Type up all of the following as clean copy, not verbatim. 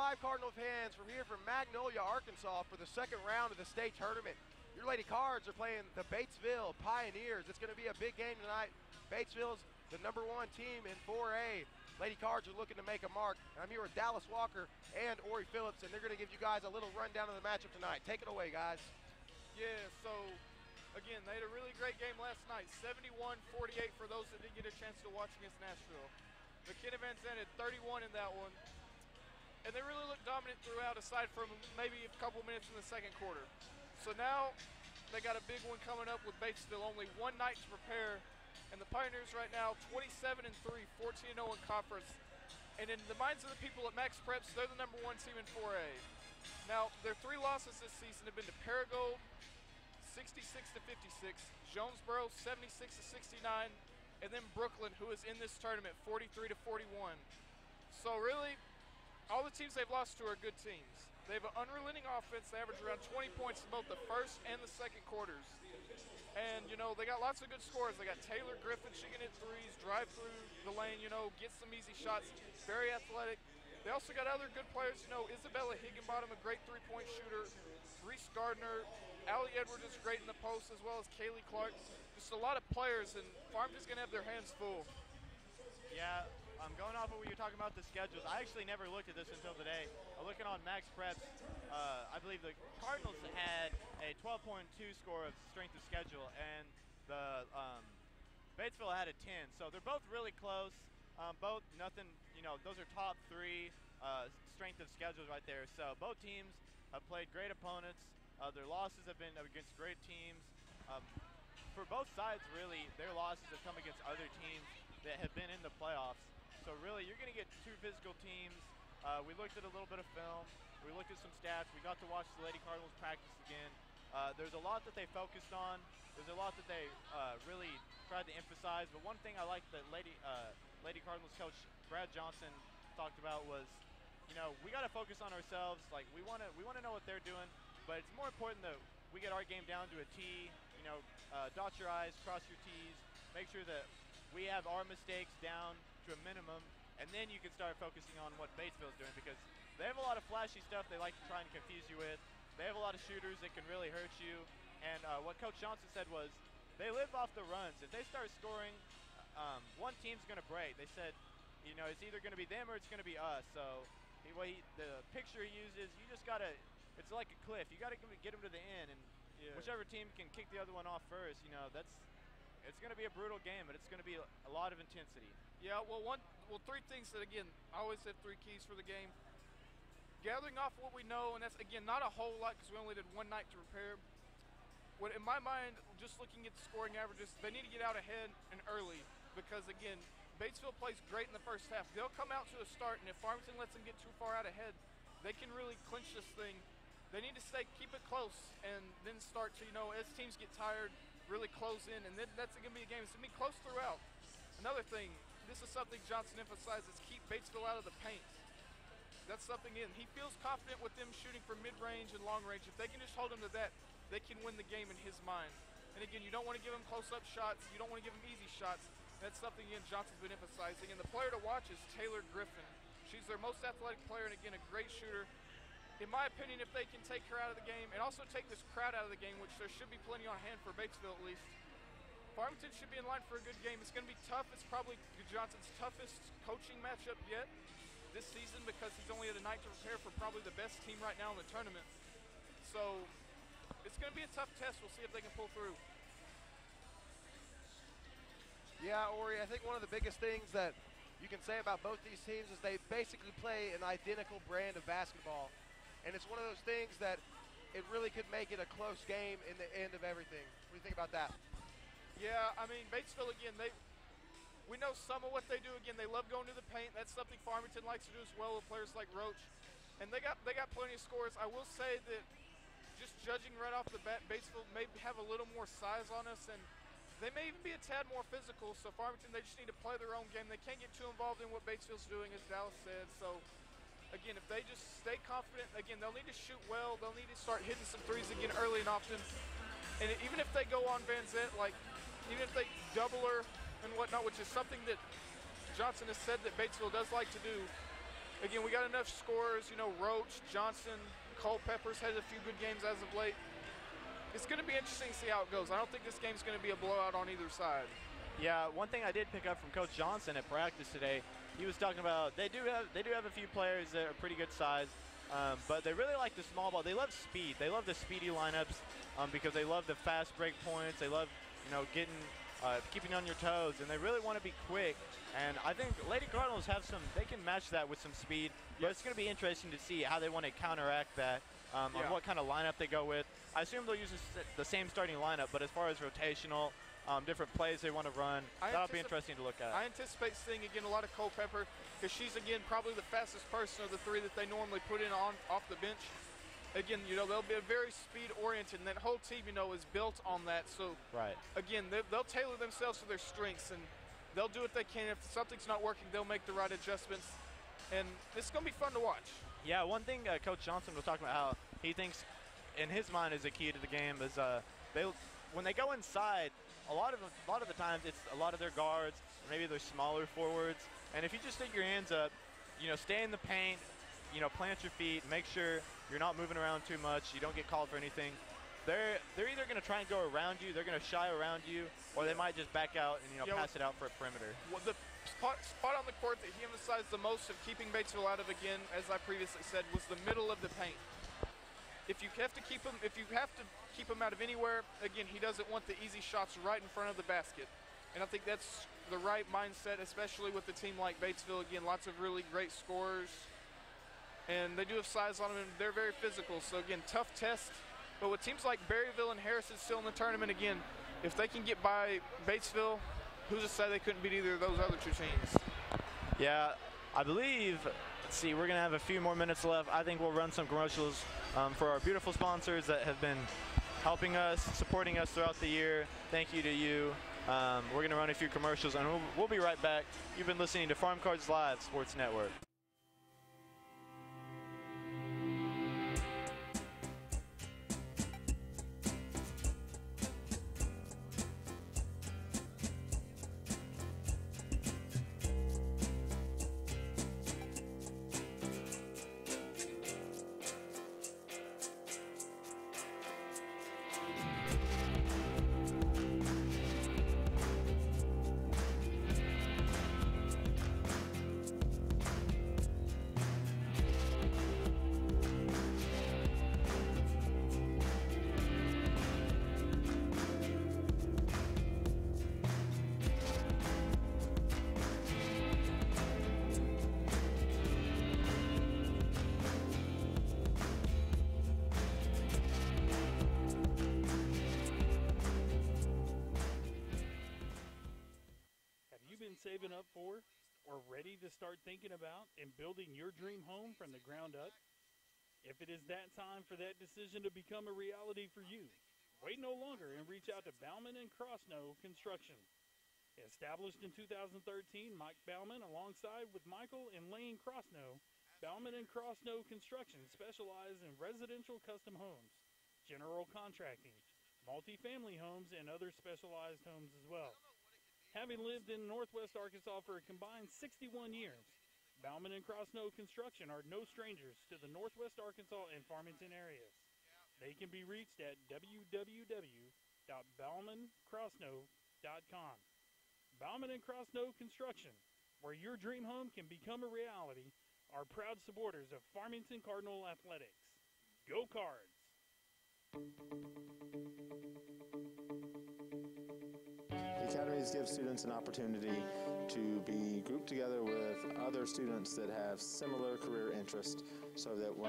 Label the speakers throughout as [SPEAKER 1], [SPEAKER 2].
[SPEAKER 1] live Cardinal fans from here from Magnolia, Arkansas for the second round of the state tournament. Your Lady Cards are playing the Batesville Pioneers. It's going to be a big game tonight. Batesville's the #1 team in 4A. Lady Cards are looking to make a mark. And I'm here with Dallas Walker and Ori Phillips, and they're going to give you guys a little rundown of the matchup tonight. Take it away, guys.
[SPEAKER 2] Yeah, so again, they had a really great game last night. 71-48 for those that didn't get a chance to watch against Nashville. McKenna Van Zandt had 31 in that one. And they really looked dominant throughout, aside from maybe a couple minutes in the second quarter. So now they got a big one coming up with Batesville. Only one night to prepare. And the Pioneers right now, 27-3, 14-0 in conference. And in the minds of the people at Max Preps, they're the #1 team in 4A. Now, their 3 losses this season have been to Paragould, 66-56, Jonesboro, 76-69, and then Brooklyn, who is in this tournament, 43-41. So really, all the teams they've lost to are good teams. They have an unrelenting offense. They average around 20 points in both the first and the second quarters. And, you know, they got lots of good scores. They got Taylor Griffin. She can hit threes, drive through the lane, you know, get some easy shots. Very athletic. They also got other good players. You know, Isabella Higginbottom, a great three-point shooter. Reese Gardner. Allie Edwards is great in the post, as well as Kaylee Clark. Just a lot of players, and Farmington's going to have their hands full.
[SPEAKER 3] Yeah, I'm going off of what you're talking about the schedules. I actually never looked at this until today. I'm looking on Max Preps. I believe the Cardinals had a 12.2 score of strength of schedule, and the Batesville had a 10. So they're both really close. Both nothing, you know, those are top 3 strength of schedules right there. So both teams have played great opponents. Their losses have been against great teams. For both sides, really, their losses have come against other teams that have been in the playoffs. So really, you're going to get 2 physical teams. We looked at a little bit of film. We looked at some stats. We got to watch the Lady Cardinals practice again. There's a lot that they focused on. There's a lot that they really tried to emphasize. But one thing I like that Lady Cardinals coach Brad Johnson talked about was, you know, we got to focus on ourselves. Like, we want to know what they're doing, but it's more important that we get our game down to a T. You know, dot your I's, cross your T's, make sure that we have our mistakes down to a minimum, and then you can start focusing on what Batesville's doing, because they have a lot of flashy stuff they like to try and confuse you with. They have a lot of shooters that can really hurt you, and what Coach Johnson said was they live off the runs. If they start scoring, one team's going to break. They said, you know, it's either going to be them or it's going to be us. So the picture he uses, you just got to, it's like a cliff. You got to get them to the end, and whichever team can kick the other one off first, you know, it's going to be a brutal game, but it's going to be a lot of intensity.
[SPEAKER 2] Yeah, well, 3 things that, again, I always have 3 keys for the game. Gathering off what we know, and that's, again, not a whole lot because we only did one night to prepare. What, in my mind, just looking at the scoring averages, they need to get out ahead and early because, again, Batesville plays great in the first half. They'll come out to a start, and if Farmington lets them get too far out ahead, they can really clinch this thing. They need to keep it close, and then start to, you know, as teams get tired, really close in, and then that's going to be a game. It's going to be close throughout. Another thing, this is something Johnson emphasizes, keep Batesville out of the paint. That's something he feels confident with them shooting from mid-range and long range. If they can just hold them to that, they can win the game in his mind. And again, you don't want to give them close-up shots. You don't want to give them easy shots. That's something, again, Johnson's been emphasizing. And the player to watch is Taylor Griffin. She's their most athletic player, and again, a great shooter. In my opinion, if they can take her out of the game and also take this crowd out of the game, which there should be plenty on hand for Batesville at least, Farmington should be in line for a good game. It's going to be tough. It's probably Johnson's toughest coaching matchup yet this season because he's only had a night to prepare for probably the best team right now in the tournament. So it's going to be a tough test. We'll see if they can pull through.
[SPEAKER 1] Yeah, Ori, I think one of the biggest things that you can say about both these teams is they basically play an identical brand of basketball. And it's one of those things that it really could make it a close game in the end of everything. What do you think about that?
[SPEAKER 2] Yeah, I mean, Batesville, again, we know some of what they do. Again, they love going to the paint. That's something Farmington likes to do as well with players like Roach. And they got plenty of scores. I will say that just judging right off the bat, Batesville may have a little more size on us, and they may even be a tad more physical. So Farmington, they just need to play their own game. They can't get too involved in what Batesville's doing, as Dallas said. So again, if they just stay confident, again, they'll need to shoot well. They'll need to start hitting some threes again early and often. And even if they go on Van Zandt, like, even if they double her and whatnot, which is something that Johnson has said that Batesville does like to do, again, we got enough scorers. You know, Roach, Johnson, Culpepper's had a few good games as of late. It's going to be interesting to see how it goes. I don't think this game's going to be a blowout on either side.
[SPEAKER 3] Yeah, one thing I did pick up from Coach Johnson at practice today, he was talking about they do have a few players that are pretty good size, but they really like the small ball. They love speed. They love the speedy lineups because they love the fast break points. They love, you know, keeping on your toes, and they really want to be quick. And I think Lady Cardinals they can match that with some speed. But it's going to be interesting to see how they want to counteract that, on what kind of lineup they go with. I assume they'll use the same starting lineup, but as far as rotational, different plays they want to run, that'll be interesting to look at.
[SPEAKER 2] I anticipate seeing, again, a lot of Culpepper because she's, again, probably the fastest person of the three that they normally put in off the bench. Again, you know, they'll be very speed-oriented, and that whole team, you know, is built on that. So, again, they'll tailor themselves to their strengths, and they'll do what they can. If something's not working, they'll make the right adjustments. And it's going to be fun to watch. Yeah, one thing Coach Johnson was talking about how he thinks, in his mind, is the key to the game is when they go inside, a lot of the times it's a lot of their guards, or maybe their smaller forwards. And if you just stick your hands up, you know, stay in the paint, you know, plant your feet, make sure you're not moving around too much, you don't get called for anything. They're either going to try and go around you, they're going to shy around you, or they might just back out and, you know, pass it out for a perimeter. Well, the spot on the court that he emphasized the most of keeping Batesville out of, again, as I previously said, was the middle of the paint. If you have to keep him out of anywhere, again, he doesn't want the easy shots right in front of the basket. And I think that's the right mindset, especially with a team like Batesville. Again, lots of really great scorers. And they do have size on them, and they're very physical. So, again, tough test. But with teams like Berryville and Harrison still in the tournament, again, if they can get by Batesville, who's to say they couldn't beat either of those other two teams?
[SPEAKER 3] Yeah, I believe, let's see, we're going to have a few more minutes left. I think we'll run some commercials for our beautiful sponsors that have been helping us, supporting us throughout the year. Thank you to you. We're going to run a few commercials, and we'll be right back. You've been listening to Farm Cards Live Sports Network.
[SPEAKER 4] Saving up for or ready to start thinking about and building your dream home from the ground up? If it is that time for that decision to become a reality for you, wait no longer and reach out to Bauman and Crossnow Construction. Established in 2013, Mike Bauman alongside with Michael and Lane Crossnow, Bauman and Crossnow Construction specialize in residential custom homes, general contracting, multifamily homes, and other specialized homes as well. Having lived in Northwest Arkansas for a combined 61 years, Bauman and Crossnow Construction are no strangers to the Northwest Arkansas and Farmington areas. They can be reached at www.baumancrossnow.com. Bauman and Crossnow Construction, where your dream home can become a reality, are proud supporters of Farmington Cardinal Athletics. Go Cards!
[SPEAKER 5] Academies give students an opportunity to be grouped together with other students that have similar career interests so that we're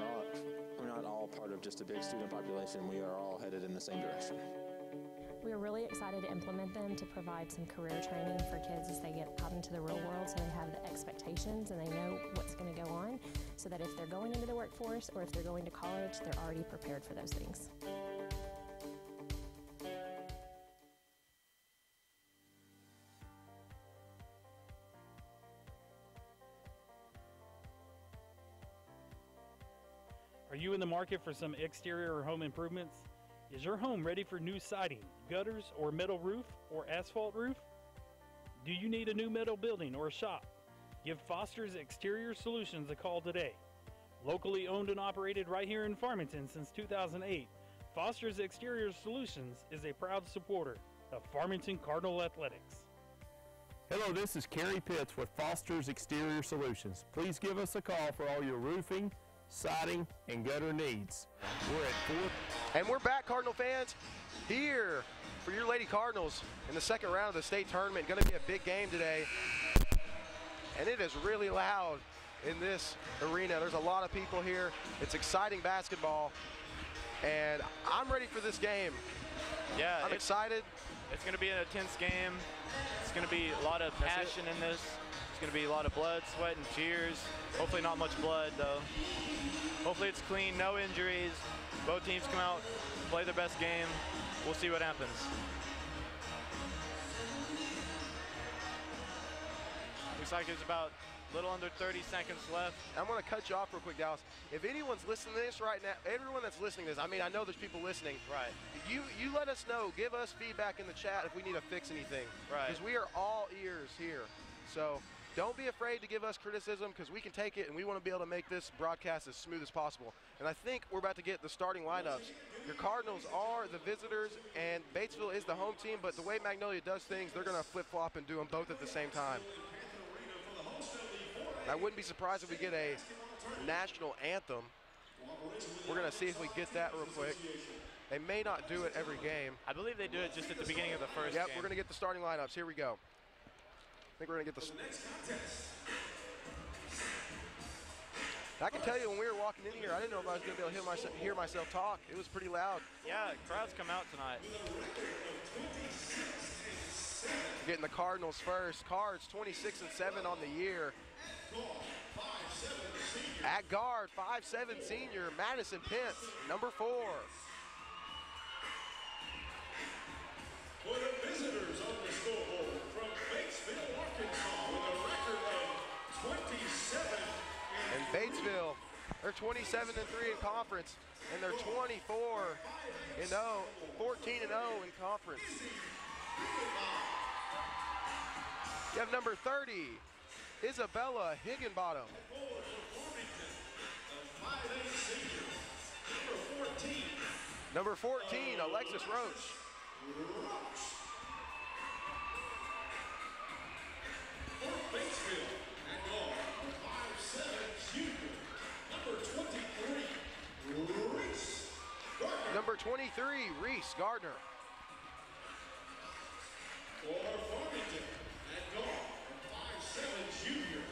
[SPEAKER 5] not all part of just a big student population. We are all headed in the same direction.
[SPEAKER 6] We are really excited to implement them to provide some career training for kids as they get out into the real world so they have the expectations and they know what's going to go on so that if they're going into the workforce or if they're going to college, they're already prepared for those things.
[SPEAKER 4] Are you in the market for some exterior or home improvements? Is your home ready for new siding, gutters, or metal roof, or asphalt roof? Do you need a new metal building or shop? Give Foster's Exterior Solutions a call today. Locally owned and operated right here in Farmington since 2008, Foster's Exterior Solutions is a proud supporter of Farmington Cardinal Athletics.
[SPEAKER 7] Hello, this is Kerry Pitts with Foster's Exterior Solutions. Please give us a call for all your roofing, siding, and gutter needs. We're at 4th.
[SPEAKER 1] And we're back, Cardinal fans, here for your Lady Cardinals in the second round of the state tournament. Going to be a big game today. And it is really loud in this arena. There's a lot of people here. It's exciting basketball. And I'm ready for this game.
[SPEAKER 3] Yeah,
[SPEAKER 1] I'm excited.
[SPEAKER 3] It's going to be an intense game. It's going to be a lot of passion in this. It's going to be a lot of blood, sweat, and tears. Hopefully not much blood, though. Hopefully it's clean, no injuries. Both teams come out, play their best game. We'll see what happens. Looks like there's about a little under 30 seconds left.
[SPEAKER 1] I'm going to cut you off real quick, Dallas. If anyone's listening to this right now, everyone that's listening to this, I mean, I know there's people listening.
[SPEAKER 3] Right.
[SPEAKER 1] You let us know. Give us feedback in the chat if we need to fix anything.
[SPEAKER 3] Right.
[SPEAKER 1] Because we are all ears here. So don't be afraid to give us criticism because we can take it and we want to be able to make this broadcast as smooth as possible. And I think we're about to get the starting lineups. Your Cardinals are the visitors and Batesville is the home team, but the way Magnolia does things, they're going to flip-flop and do them both at the same time. I wouldn't be surprised if we get a national anthem. We're going to see if we get that real quick. They may not do it every game.
[SPEAKER 3] I believe they do it just at the beginning of the first
[SPEAKER 1] Yep,
[SPEAKER 3] game.
[SPEAKER 1] we're going to get the starting lineups. Here we go. I think we're going to get the next contest. I can tell you when we were walking in here, I didn't know if I was going to be able to hear myself talk. It was pretty loud.
[SPEAKER 3] Yeah, crowds come out tonight.
[SPEAKER 1] Getting the Cardinals first. Cards 26-7 on the year. At guard, 5'7" senior, Madison Pence, number 4.
[SPEAKER 8] For the visitors on the scoreboard from Batesville, Arkansas, with a record of 27.
[SPEAKER 1] And Batesville, they're 27-3 in conference, and they're 24-0, 14-0 in conference. You have number 30, Isabella Higginbottom. Number 14, Alexis Roach. Number 23, Reese Gardner.
[SPEAKER 8] For Farmington, at guard, 5'7" junior,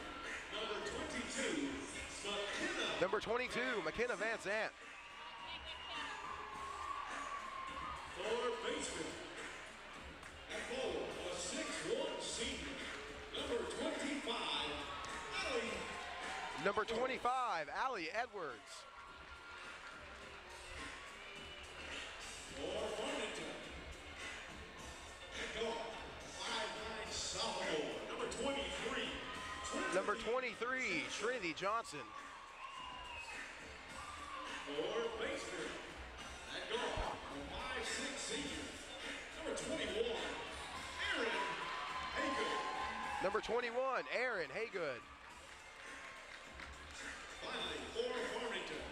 [SPEAKER 1] Number 22, McKenna Van Zant.
[SPEAKER 8] For Batesville, at forward, a 6'1" senior, number 25, Allie.
[SPEAKER 1] Number 25, Allie Edwards.
[SPEAKER 8] For Farmington, at guard, 5'9" sophomore, number 23.
[SPEAKER 1] Number 23, Trinity Johnson.
[SPEAKER 8] For Batesville, at guard, 5'6" senior, number 21, Aaron Haygood.
[SPEAKER 1] Number 21, Aaron Haygood.
[SPEAKER 8] Finally, for Farmington,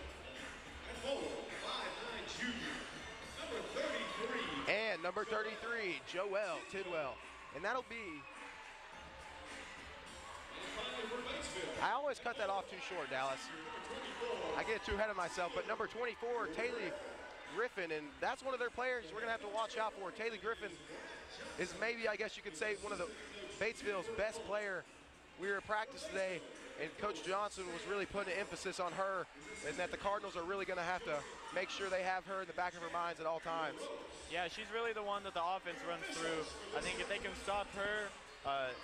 [SPEAKER 8] at forward, 5'9" junior, number 33.
[SPEAKER 1] And number 33, Joelle Tidwell. And that'll be, I always cut that off too short, Dallas. I get too ahead of myself, but number 24, Taylor Griffin, and that's one of their players we're going to have to watch out for. Taylor Griffin is maybe, I guess you could say, one of the Batesville's best player. We were at practice today, and Coach Johnson was really putting an emphasis on her, and that the Cardinals are really going to have to make sure they have her in the back of their minds at all times.
[SPEAKER 3] Yeah, she's really the one that the offense runs through. I think if they can stop her,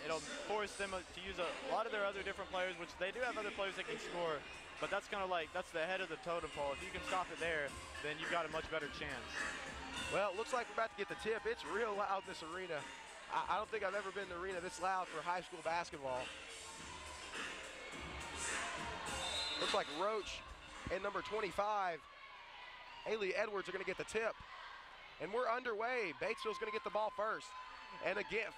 [SPEAKER 3] it'll force them to use a lot of their other different players, which they do have other players that can score, but that's kind of like, that's the head of the totem pole. If you can stop it there, then you've got a much better chance.
[SPEAKER 1] Well, it looks like we're about to get the tip. It's real loud in this arena. I don't think I've ever been in an arena this loud for high school basketball. Looks like Roach and number 25, Haley Edwards, are going to get the tip. And we're underway. Batesville's going to get the ball first. And again,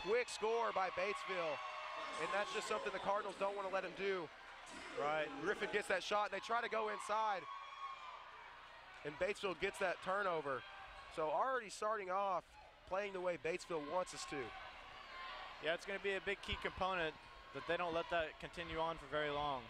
[SPEAKER 1] quick score by Batesville. and that's just something the Cardinals don't want to let him do.
[SPEAKER 3] Right.
[SPEAKER 1] Griffin gets that shot. They try to go inside, and Batesville gets that turnover. So already starting off playing the way Batesville wants us to.
[SPEAKER 3] Yeah, it's going to be a big key component that they don't let that continue on for very long.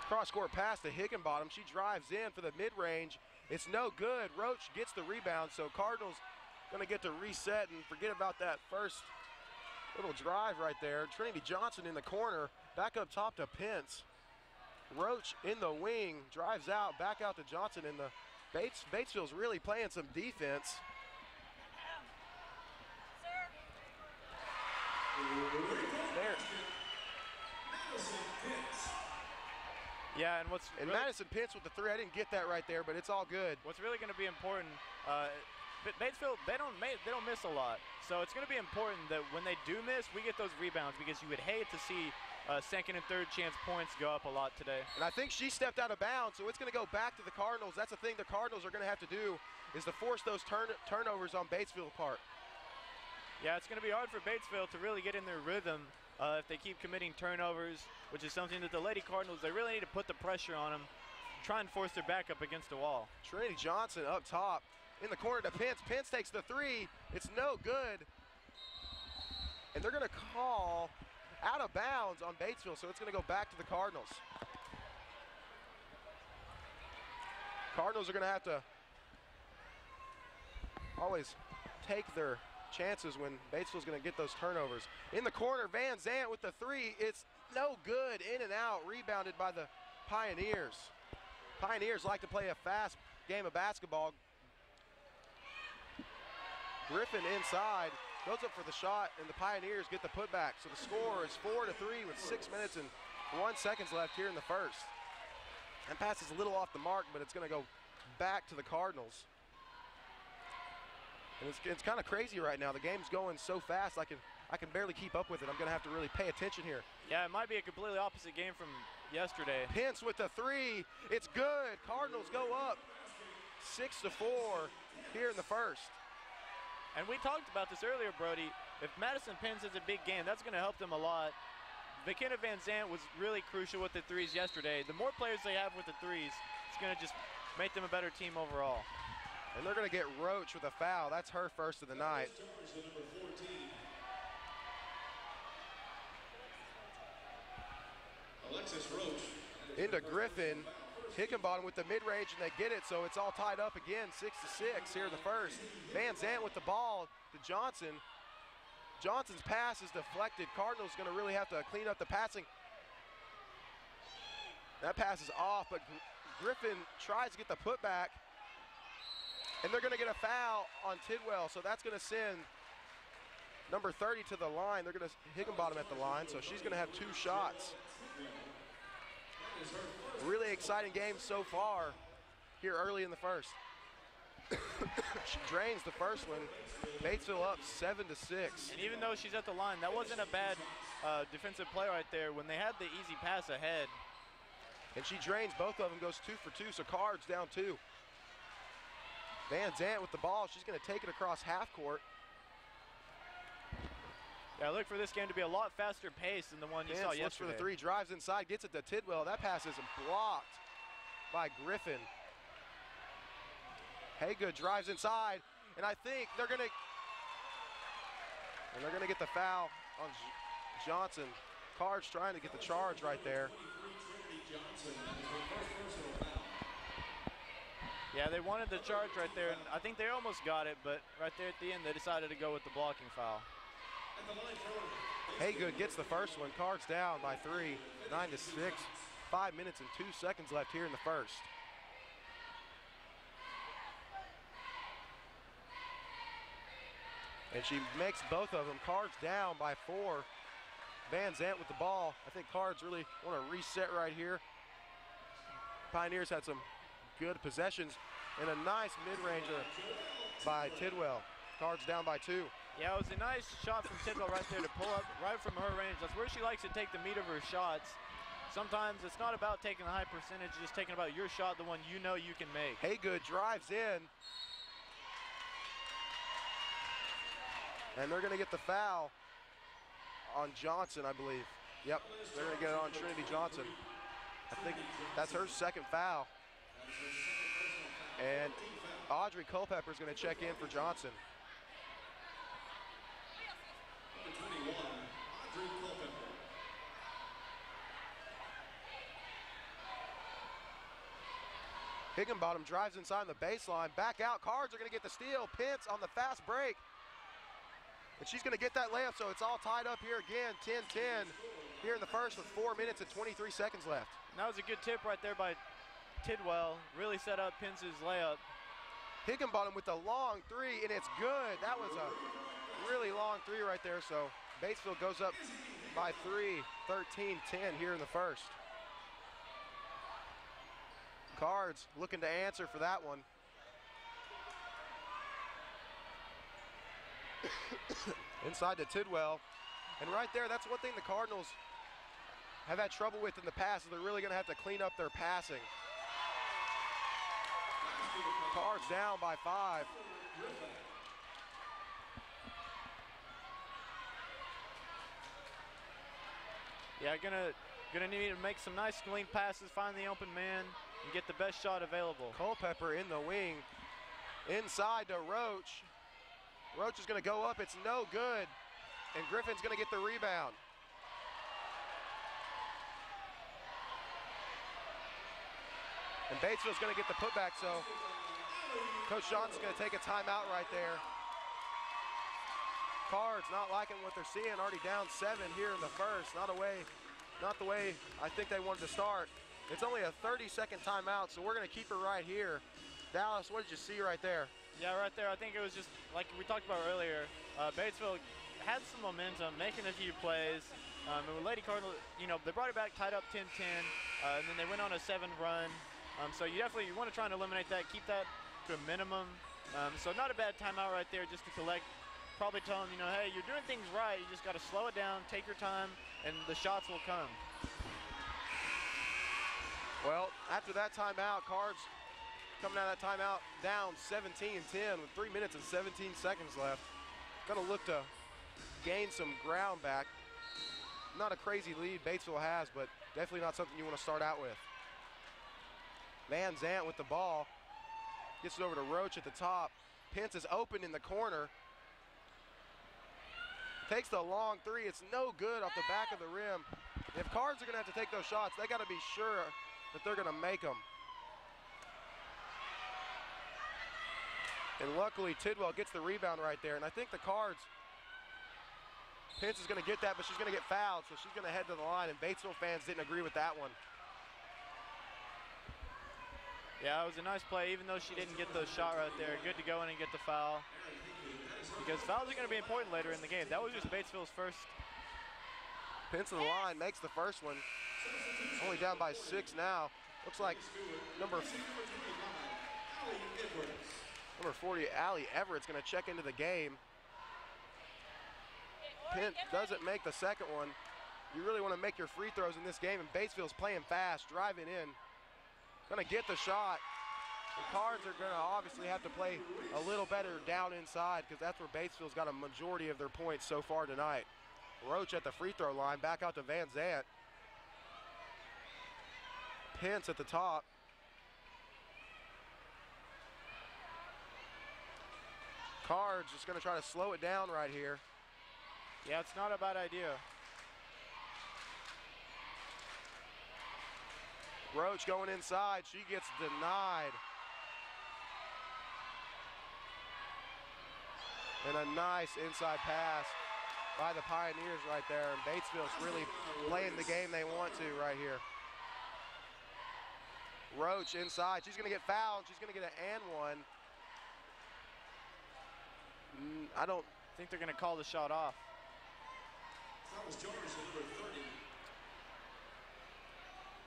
[SPEAKER 1] Cross-court pass to Higginbottom. She drives in for the mid-range. It's no good. Roach gets the rebound, so Cardinals going to get to reset and forget about that first little drive right there. Trinity Johnson in the corner, back up top to Pence. Roach in the wing, drives out, back out to Johnson in the Batesville's really playing some defense. There.
[SPEAKER 3] Yeah, and what's
[SPEAKER 1] And
[SPEAKER 3] really
[SPEAKER 1] Madison Pence with the three. I didn't get that right there, but it's all good.
[SPEAKER 3] What's really going to be important, Batesville, they don't miss a lot. So it's going to be important that when they do miss, we get those rebounds, because you would hate to see second and third chance points go up a lot today.
[SPEAKER 1] And I think she stepped out of bounds, so it's going to go back to the Cardinals. That's the thing the Cardinals are going to have to do, is to force those turnovers on Batesville's part.
[SPEAKER 3] Yeah, it's going to be hard for Batesville to really get in their rhythm if they keep committing turnovers, which is something that the Lady Cardinals, they really need to put the pressure on them, try and force their back up against the wall.
[SPEAKER 1] Trinity Johnson up top in the corner to Pence. Pence takes the three. It's no good. And they're going to call out of bounds on Batesville, so it's going to go back to the Cardinals. Cardinals are going to have to always take their chances when Batesville's going to get those turnovers. In the corner, Van Zant with the three. It's no good. In and out. Rebounded by the Pioneers. Pioneers like to play a fast game of basketball. Griffin inside. Goes up for the shot, and the Pioneers get the putback. So the score is 4-3 with 6 minutes and 1 second left here in the first. That pass is a little off the mark, but it's going to go back to the Cardinals. And it's kind of crazy right now. The game's going so fast, I can barely keep up with it. I'm going to have to really pay attention here.
[SPEAKER 3] Yeah, it might be a completely opposite game from yesterday.
[SPEAKER 1] Pence with the three. It's good. Cardinals go up 6-4 here in the first.
[SPEAKER 3] And we talked about this earlier, Brody. If Madison Pence has a big game, that's going to help them a lot. McKenna Van Zant was really crucial with the threes yesterday. The more players they have with the threes, it's going to just make them a better team overall.
[SPEAKER 1] And they're going to get Roach with a foul. That's her first of the night.
[SPEAKER 8] Alexis Roach.
[SPEAKER 1] Into Griffin. Hickenbottom with the mid-range, and they get it, so it's all tied up again, 6-6 here in the first. Van Zant with the ball to Johnson. Johnson's pass is deflected. Cardinals going to really have to clean up the passing. That pass is off, but Griffin tries to get the putback, and they're going to get a foul on Tidwell, so that's going to send number 30 to the line. They're going to Hickenbottom at the line, so she's going to have 2 shots. Really exciting game so far here early in the first. She drains the first one. Batesville up 7-6.
[SPEAKER 3] And even though she's at the line, that wasn't a bad defensive play right there when they had the easy pass ahead.
[SPEAKER 1] And she drains both of them, goes 2 for 2, so Cards down 2. Van Zant with the ball. She's going to take it across half court.
[SPEAKER 3] Yeah, look for this game to be a lot faster paced than the one you saw yesterday.
[SPEAKER 1] Looks for the three, drives inside, gets it to Tidwell. That pass is blocked by Griffin. Haygood drives inside, and I think they're going to get the foul on Johnson. Cards trying to get the charge right there.
[SPEAKER 3] Yeah, they wanted the charge right there, and I think they almost got it, but right there at the end, they decided to go with the blocking foul.
[SPEAKER 1] Haygood gets the first one. Cards down by 3, 9-6. 5 minutes and 2 seconds left here in the first. And she makes both of them. Cards down by 4. Van Zant with the ball. I think Cards really want to reset right here. Pioneers had some good possessions and a nice mid-ranger by Tidwell. Cards down by 2.
[SPEAKER 3] Yeah, it was a nice shot from Tidwell right there to pull up right from her range. That's where she likes to take the meat of her shots. sometimes it's not about taking the high percentage, just taking about your shot, the one you know you can make.
[SPEAKER 1] Haygood drives in. And they're going to get the foul on Johnson, I believe. Yep, they're going to get it on Trinity Johnson. I think that's her second foul. And Audrey Culpepper is going to check in for Johnson. Higginbottom drives inside the baseline. Back out. Cards are going to get the steal. Pence on the fast break. And she's going to get that layup, so it's all tied up here again. 10-10 here in the first with 4 minutes and 23 seconds left.
[SPEAKER 3] And that was a good tip right there by Tidwell. Really set up Pence's layup.
[SPEAKER 1] Higginbottom with the long three, and it's good. That was a really long three right there, so Batesville goes up by 3, 13-10 here in the first. Cards looking to answer for that one. Inside to Tidwell. And right there, that's one thing the Cardinals have had trouble with in the past, is they're really going to have to clean up their passing. Cards down by 5.
[SPEAKER 3] Yeah, gonna need to make some nice clean passes, find the open man, and get the best shot available.
[SPEAKER 1] Culpepper in the wing. Inside to Roach. Roach is going to go up. It's no good. And Griffin's going to get the rebound. And Batesville's going to get the putback, so Coach Johnson's going to take a timeout right there. Cards not liking what they're seeing, already down 7 here in the first. Not the way I think they wanted to start. It's only a 30-second timeout, so we're going to keep it right here. Dallas, what did you see right there?
[SPEAKER 3] Yeah, right there, I think it was just, like we talked about earlier, Batesville had some momentum, making a few plays. And with Lady Cardinal, you know, they brought it back, tied up 10-10, and then they went on a 7 run. So you want to try and eliminate that, keep that to a minimum. So not a bad timeout right there, just to collect. Probably tell them, you know, hey, you're doing things right. You just got to slow it down, take your time, and the shots will come.
[SPEAKER 1] Well, after that timeout, Cards coming out of that timeout down 17-10 with 3 minutes and 17 seconds left. Gonna look to gain some ground back. Not a crazy lead Batesville has, but definitely not something you want to start out with. Van Zant with the ball. Gets it over to Roach at the top. Pence is open in the corner. Takes the long three. It's no good off the back of the rim. If Cards are going to have to take those shots, they got to be sure that they're going to make them. And luckily, Tidwell gets the rebound right there. And I think the Cards, Pence is going to get that, but she's going to get fouled, so she's going to head to the line. And Batesville fans didn't agree with that one.
[SPEAKER 3] Yeah, it was a nice play, even though she didn't get the shot right there. Good to go in and get the foul. Because fouls are going to be important later in the game. That was just Batesville's first.
[SPEAKER 1] Pence to the line, makes the first one. Only down by 6 now. Looks like number 40, Allie Everett's going to check into the game. Pence doesn't make the second one. You really want to make your free throws in this game, and Batesville's playing fast, driving in. Going to get the shot. The Cards are going to obviously have to play a little better down inside, because that's where Batesville's got a majority of their points so far tonight. Roach at the free throw line, back out to Van Zant. Pence at the top. Cards just going to try to slow it down right here.
[SPEAKER 3] Yeah, it's not a bad idea.
[SPEAKER 1] Roach going inside, she gets denied. And a nice inside pass by the Pioneers right there. And Batesville's really playing the game they want to right here. Roach inside, she's gonna get fouled. She's gonna get an and one. I don't
[SPEAKER 3] think they're gonna call the shot off.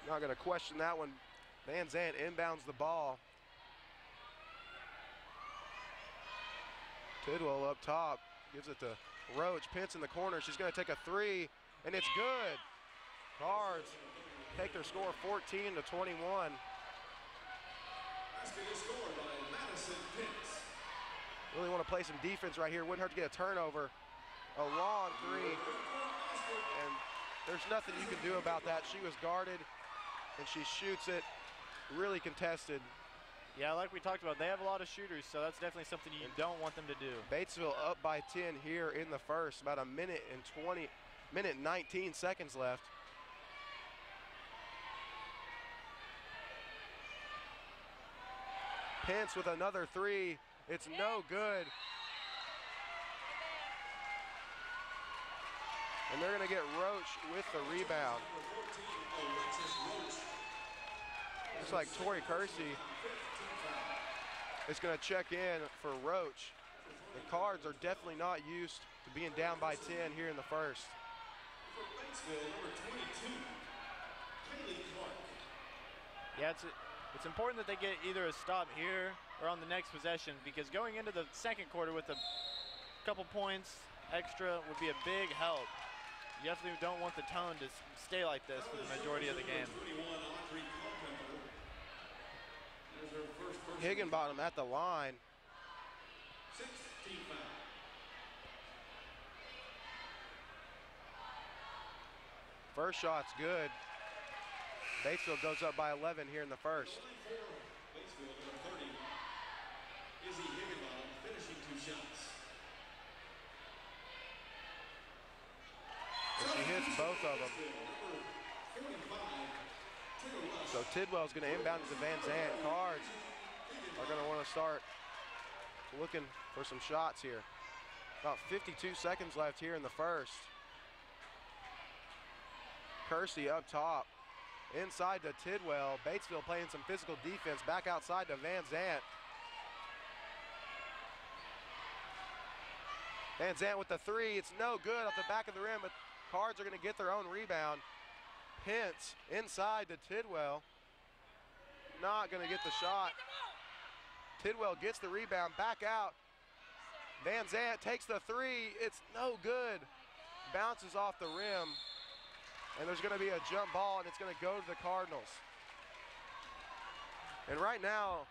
[SPEAKER 1] Not gonna question that one. Van Zant inbounds the ball. Tidwell up top, gives it to Roach. Pence in the corner, she's gonna take a three, and it's good. Cards take their score 14-21.
[SPEAKER 8] Basket is scored by Madison Pitts.
[SPEAKER 1] Really want to play some defense right here. Wouldn't hurt to get a turnover. A long three. And there's nothing you can do about that. She was guarded, and she shoots it. Really contested.
[SPEAKER 3] Yeah, like we talked about, they have a lot of shooters, so that's definitely something you don't want them to do.
[SPEAKER 1] Batesville up by 10 here in the first. About a minute and 19 seconds left. Pence with another three. It's no good. And they're going to get Roach with the rebound. Looks like Tori Kersey is going to check in for Roach. The Cards are definitely not used to being down by 10 here in the first.
[SPEAKER 3] Yeah, it's important that they get either a stop here or on the next possession, because going into the second quarter with a couple points extra would be a big help. You definitely don't want the tone to stay like this for the majority of the game.
[SPEAKER 1] Higginbottom at the line. First shot's good. Batesville goes up by 11 here in the first.
[SPEAKER 8] Batesville, number 30, Izzy Higginbottom, finishing 2 shots.
[SPEAKER 1] And she hits both of them. So Tidwell's going to inbound to Van Zandt. Cards are going to want to start looking for some shots here. About 52 seconds left here in the first. Kersey up top. Inside to Tidwell. Batesville playing some physical defense. Back outside to Van Zandt. Van Zandt with the three. It's no good off the back of the rim, but Cards are going to get their own rebound. Pence inside to Tidwell. Not going to get the shot. Tidwell gets the rebound. Back out. Van Zandt takes the three. It's no good. Bounces off the rim. And there's going to be a jump ball, and it's going to go to the Cardinals. And right now,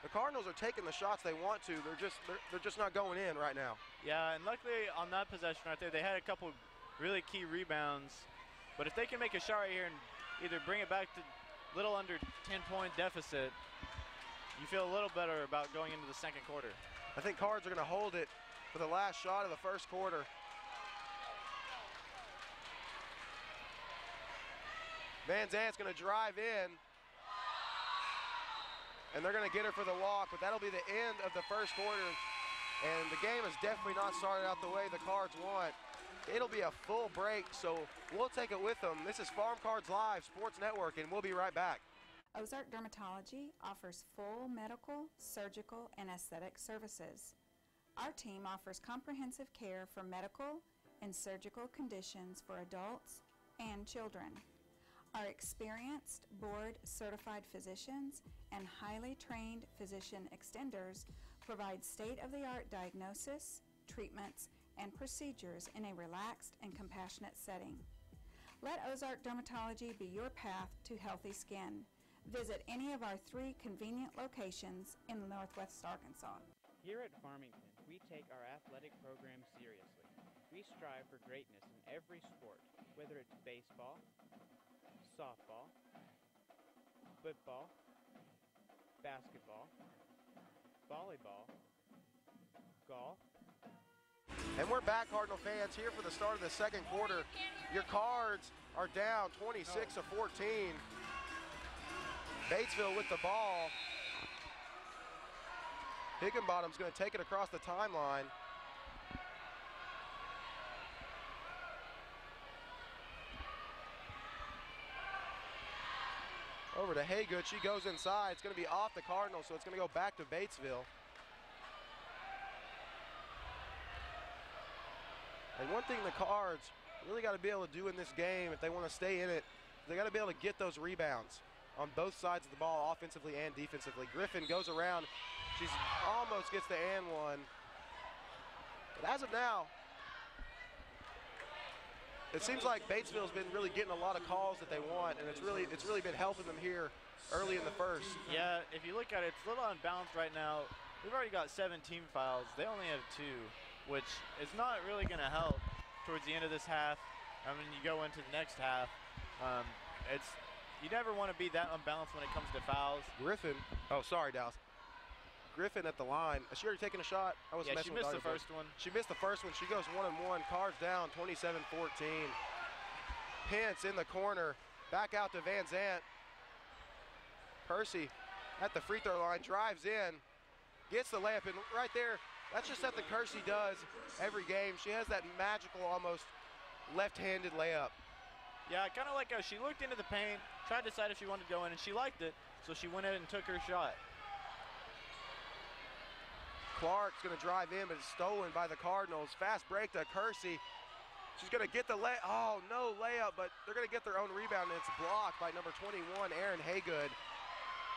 [SPEAKER 1] the Cardinals are taking the shots they want to. They're just not going in right now.
[SPEAKER 3] Yeah, and luckily on that possession right there, they had a couple really key rebounds. But if they can make a shot right here and either bring it back to a little under 10-point deficit, you feel a little better about going into the second quarter.
[SPEAKER 1] I think Cards are going to hold it for the last shot of the first quarter. Van Zandt's going to drive in, and they're going to get her for the walk, but that'll be the end of the first quarter, and the game has definitely not started out the way the Cards want. It'll be a full break, so we'll take it with them. This is Farm Cards Live Sports Network, and we'll be right back.
[SPEAKER 9] Ozark Dermatology offers full medical, surgical, and aesthetic services. Our team offers comprehensive care for medical and surgical conditions for adults and children. Our experienced, board-certified physicians and highly trained physician extenders provide state-of-the-art diagnosis, treatments, and procedures in a relaxed and compassionate setting. Let Ozark Dermatology be your path to healthy skin. Visit any of our 3 convenient locations in Northwest Arkansas.
[SPEAKER 10] Here at Farmington, we take our athletic program seriously. We strive for greatness in every sport, whether it's baseball, softball, football, basketball, volleyball, golf.
[SPEAKER 1] And we're back, Cardinal fans, here for the start of the second quarter. Your Cards are down 26-14. Batesville with the ball. Higginbottom's going to take it across the timeline. Over to Haygood. She goes inside. It's going to be off the Cardinals, so it's going to go back to Batesville. And one thing the Cards really got to be able to do in this game, if they want to stay in it, they got to be able to get those rebounds on both sides of the ball, offensively and defensively. Griffin goes around. She almost gets the and one. But as of now, it seems like Batesville's been really getting a lot of calls that they want, and it's really been helping them here early in the first.
[SPEAKER 3] Yeah, if you look at it, it's a little unbalanced right now. We've already got 7 team fouls. They only have 2, which is not really going to help towards the end of this half. I mean, you go into the next half. You never want to be that unbalanced when it comes to fouls.
[SPEAKER 1] Griffin, oh, sorry, Dallas. Griffin at the line. Is she already taking a shot? I was
[SPEAKER 3] Yeah, she missed the first one.
[SPEAKER 1] She missed the first one. She goes 1-1. Cards down, 27-14. Pence in the corner. Back out to Van Zant. Percy at the free throw line, drives in, gets the layup, and right there, that's just something Kersey does every game. She has that magical, almost left-handed layup.
[SPEAKER 3] Yeah, kind of like how she looked into the paint, tried to decide if she wanted to go in, and she liked it, so she went in and took her shot.
[SPEAKER 1] Clark's going to drive in, but it's stolen by the Cardinals. Fast break to Kersey. She's going to get the oh, no layup, but they're going to get their own rebound, and it's blocked by number 21, Aaron Haygood.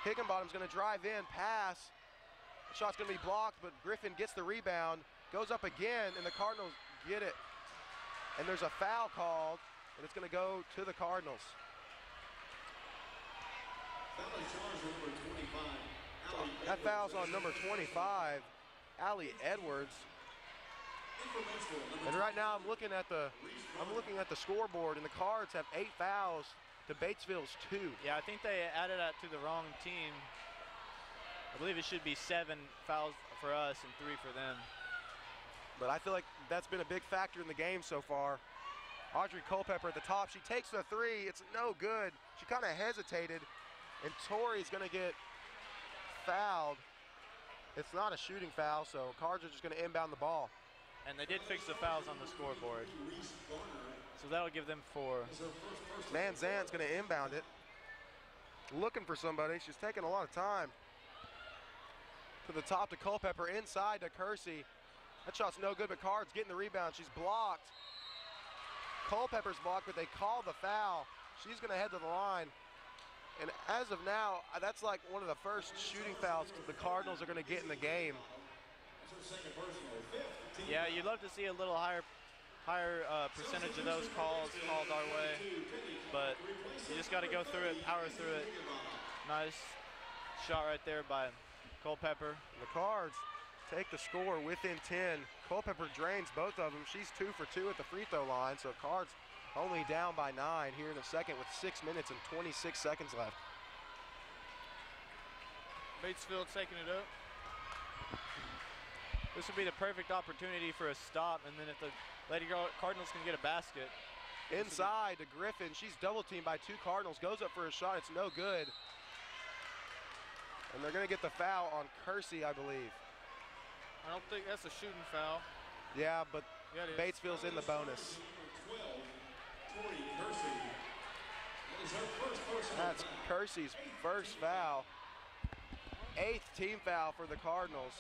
[SPEAKER 1] Higginbottom's going to drive in, pass. The shot's going to be blocked, but Griffin gets the rebound, goes up again, and the Cardinals get it. And there's a foul called, and it's going to go to the Cardinals. That foul's on number 25, Allie Edwards. And right now I'm looking at the scoreboard, and the Cards have 8 fouls to Batesville's 2.
[SPEAKER 3] Yeah, I think they added that to the wrong team. I believe it should be 7 fouls for us and 3 for them.
[SPEAKER 1] But I feel like that's been a big factor in the game so far. Audrey Culpepper at the top. She takes the 3. It's no good. She kind of hesitated, and Tori's going to get fouled. It's not a shooting foul, so Cards are just going to inbound the ball.
[SPEAKER 3] And they did fix the fouls on the scoreboard. So that'll give them 4.
[SPEAKER 1] Van Zant's going to inbound it. Looking for somebody. She's taking a lot of time. To the top to Culpepper, inside to Kersey. That shot's no good, but Cards getting the rebound. She's blocked. Culpepper's blocked, but they call the foul. She's going to head to the line. And as of now, that's like one of the first shooting fouls the Cardinals are going to get in the game.
[SPEAKER 3] Yeah, you'd love to see a little higher percentage of those calls called our way, but you just got to go through it, power through it. Nice shot right there by Culpepper.
[SPEAKER 1] The Cards take the score within 10. Culpepper drains both of them. She's 2 for 2 at the free throw line, so Cards only down by 9 here in the second with 6 minutes and 26 seconds left.
[SPEAKER 2] Batesville taking it up.
[SPEAKER 3] This would be the perfect opportunity for a stop, and then if the Lady Cardinals can get a basket.
[SPEAKER 1] Inside to Griffin. She's double teamed by 2 Cardinals. Goes up for a shot. It's no good. And they're going to get the foul on Kersey, I believe.
[SPEAKER 2] I don't think that's a shooting foul.
[SPEAKER 1] Yeah, but
[SPEAKER 2] Yeah, it is.
[SPEAKER 1] Batesville's in the bonus. That's Kersey's first foul. 8th team foul for the Cardinals.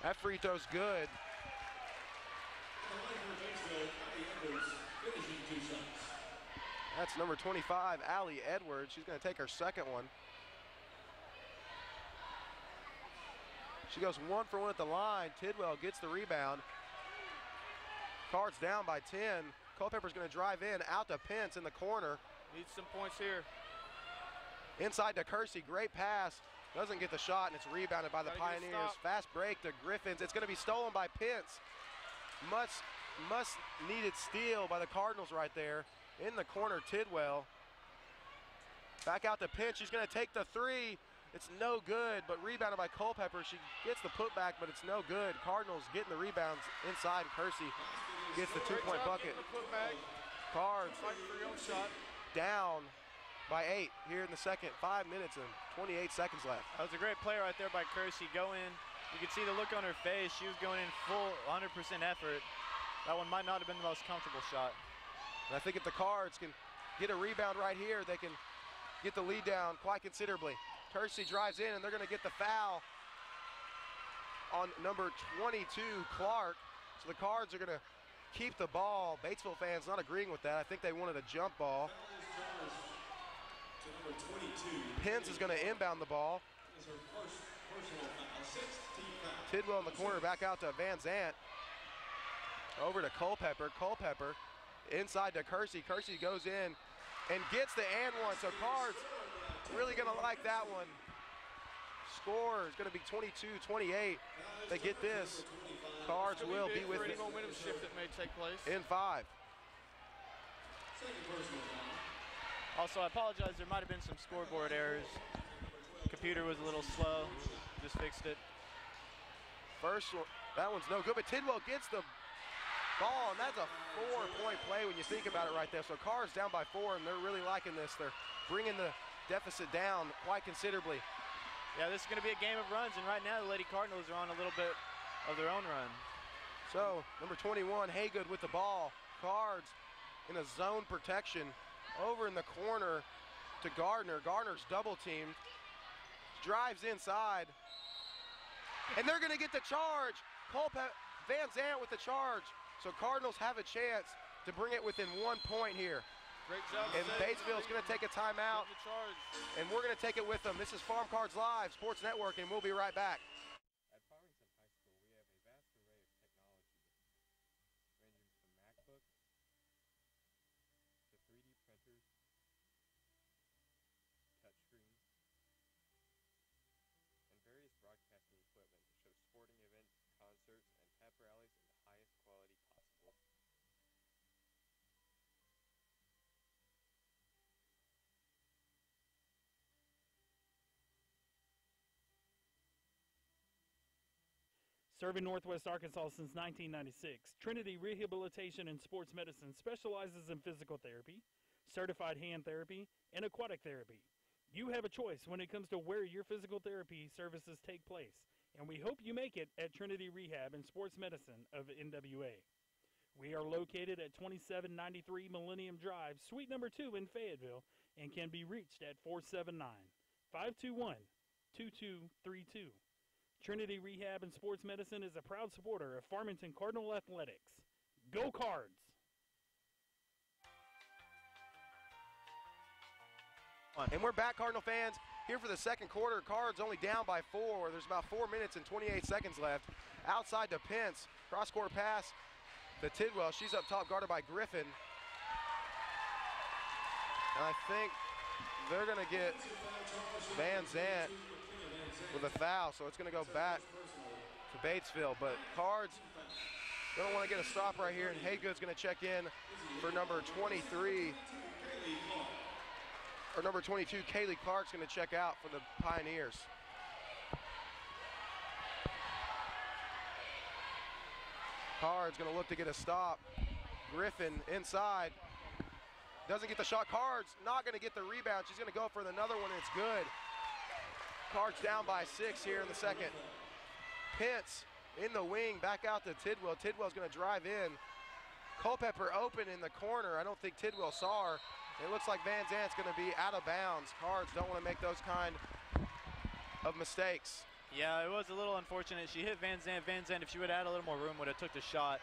[SPEAKER 1] That free throw's good. That's number 25, Allie Edwards. She's going to take her second one. She goes 1 for 1 at the line. Tidwell gets the rebound. Cards down by 10. Culpepper's going to drive in, out to Pence in the corner.
[SPEAKER 2] Needs some points here.
[SPEAKER 1] Inside to Kersey, great pass. Doesn't get the shot, and it's rebounded by the Pioneers. Fast break to Griffins. It's going to be stolen by Pence. Much needed steal by the Cardinals right there. In the corner, Tidwell. Back out to Pence. She's going to take the 3. It's no good, but rebounded by Culpepper. She gets the putback, but it's no good. Cardinals getting the rebounds inside. Kersey gets the 2-point bucket. Cards down by 8 here in the second. 5 minutes and 28 seconds left.
[SPEAKER 3] That was a great play right there by Kersey. Go in. You could see the look on her face. She was going in full 100% effort. That one might not have been the most comfortable shot.
[SPEAKER 1] And I think if the Cards can get a rebound right here, they can get the lead down quite considerably. Kersey drives in, and they're going to get the foul on number 22, Clark. So the Cards are going to keep the ball. Batesville fans not agreeing with that. I think they wanted a jump ball. Pence is going to inbound the ball. Tidwell in the corner, back out to Van Zant. Over to Culpepper. Culpepper inside to Kersey. Kersey goes in and gets the and one. So Cards really going to like that one. Score is going to be 22-28. They get this. Cards will be with
[SPEAKER 2] any
[SPEAKER 1] it
[SPEAKER 2] momentum shift that may take place.
[SPEAKER 1] in 5.
[SPEAKER 3] Also, I apologize. There might have been some scoreboard errors. Computer was a little slow. Just fixed it.
[SPEAKER 1] First one, that one's no good, but Tidwell gets the ball, and that's a 4-point play when you think about it right there. So Cards down by 4, and they're really liking this. They're bringing the deficit down quite considerably.
[SPEAKER 3] Yeah, this is going to be a game of runs, and right now the Lady Cardinals are on a little bit of their own run.
[SPEAKER 1] So, number 21, Haygood with the ball. Cards in a zone protection over in the corner to Gardner. Gardner's double teamed, drives inside, and they're going to get the charge. Van Zant with the charge. So Cardinals have a chance to bring it within 1 point here.
[SPEAKER 2] Great job.
[SPEAKER 1] And Batesville's going to take a timeout, and we're going to take it with them. This is Farm Cards Live, Sports Network, and we'll be right back.
[SPEAKER 11] At Farmington High School, we have a vast array of technology, ranging from MacBook to 3D printers, touchscreens, and various broadcasting equipment to show sporting events, concerts, and pep rallies in the highest quality possible.
[SPEAKER 4] Serving Northwest Arkansas since 1996, Trinity Rehabilitation and Sports Medicine specializes in physical therapy, certified hand therapy, and aquatic therapy. You have a choice when it comes to where your physical therapy services take place, and we hope you make it at Trinity Rehab and Sports Medicine of NWA. We are located at 2793 Millennium Drive, Suite number 2 in Fayetteville, and can be reached at 479-521-2232. Trinity Rehab and Sports Medicine is a proud supporter of Farmington Cardinal Athletics. Go Cards!
[SPEAKER 1] And we're back, Cardinal fans, here for the second quarter. Cards only down by 4. There's about 4 minutes and 28 seconds left. Outside to Pence. Cross-court pass to Tidwell. She's up top, guarded by Griffin. And I think they're going to get Van Zant with a foul, so it's going to go back to Batesville. But Cards don't want to get a stop right here, and Haygood's going to check in for number 23. Or number 22, Kaylee Clark's going to check out for the Pioneers. Cards going to look to get a stop. Griffin inside. Doesn't get the shot. Cards not going to get the rebound. She's going to go for another one, and it's good. Cards down by 6 here in the second. Pence in the wing, back out to Tidwell. Tidwell's going to drive in. Culpepper open in the corner. I don't think Tidwell saw her. It looks like Van Zant's going to be out of bounds. Cards don't want to make those kind of mistakes.
[SPEAKER 3] Yeah, it was a little unfortunate. She hit Van Zant. Van Zant, if she would have had a little more room, would have took the shot.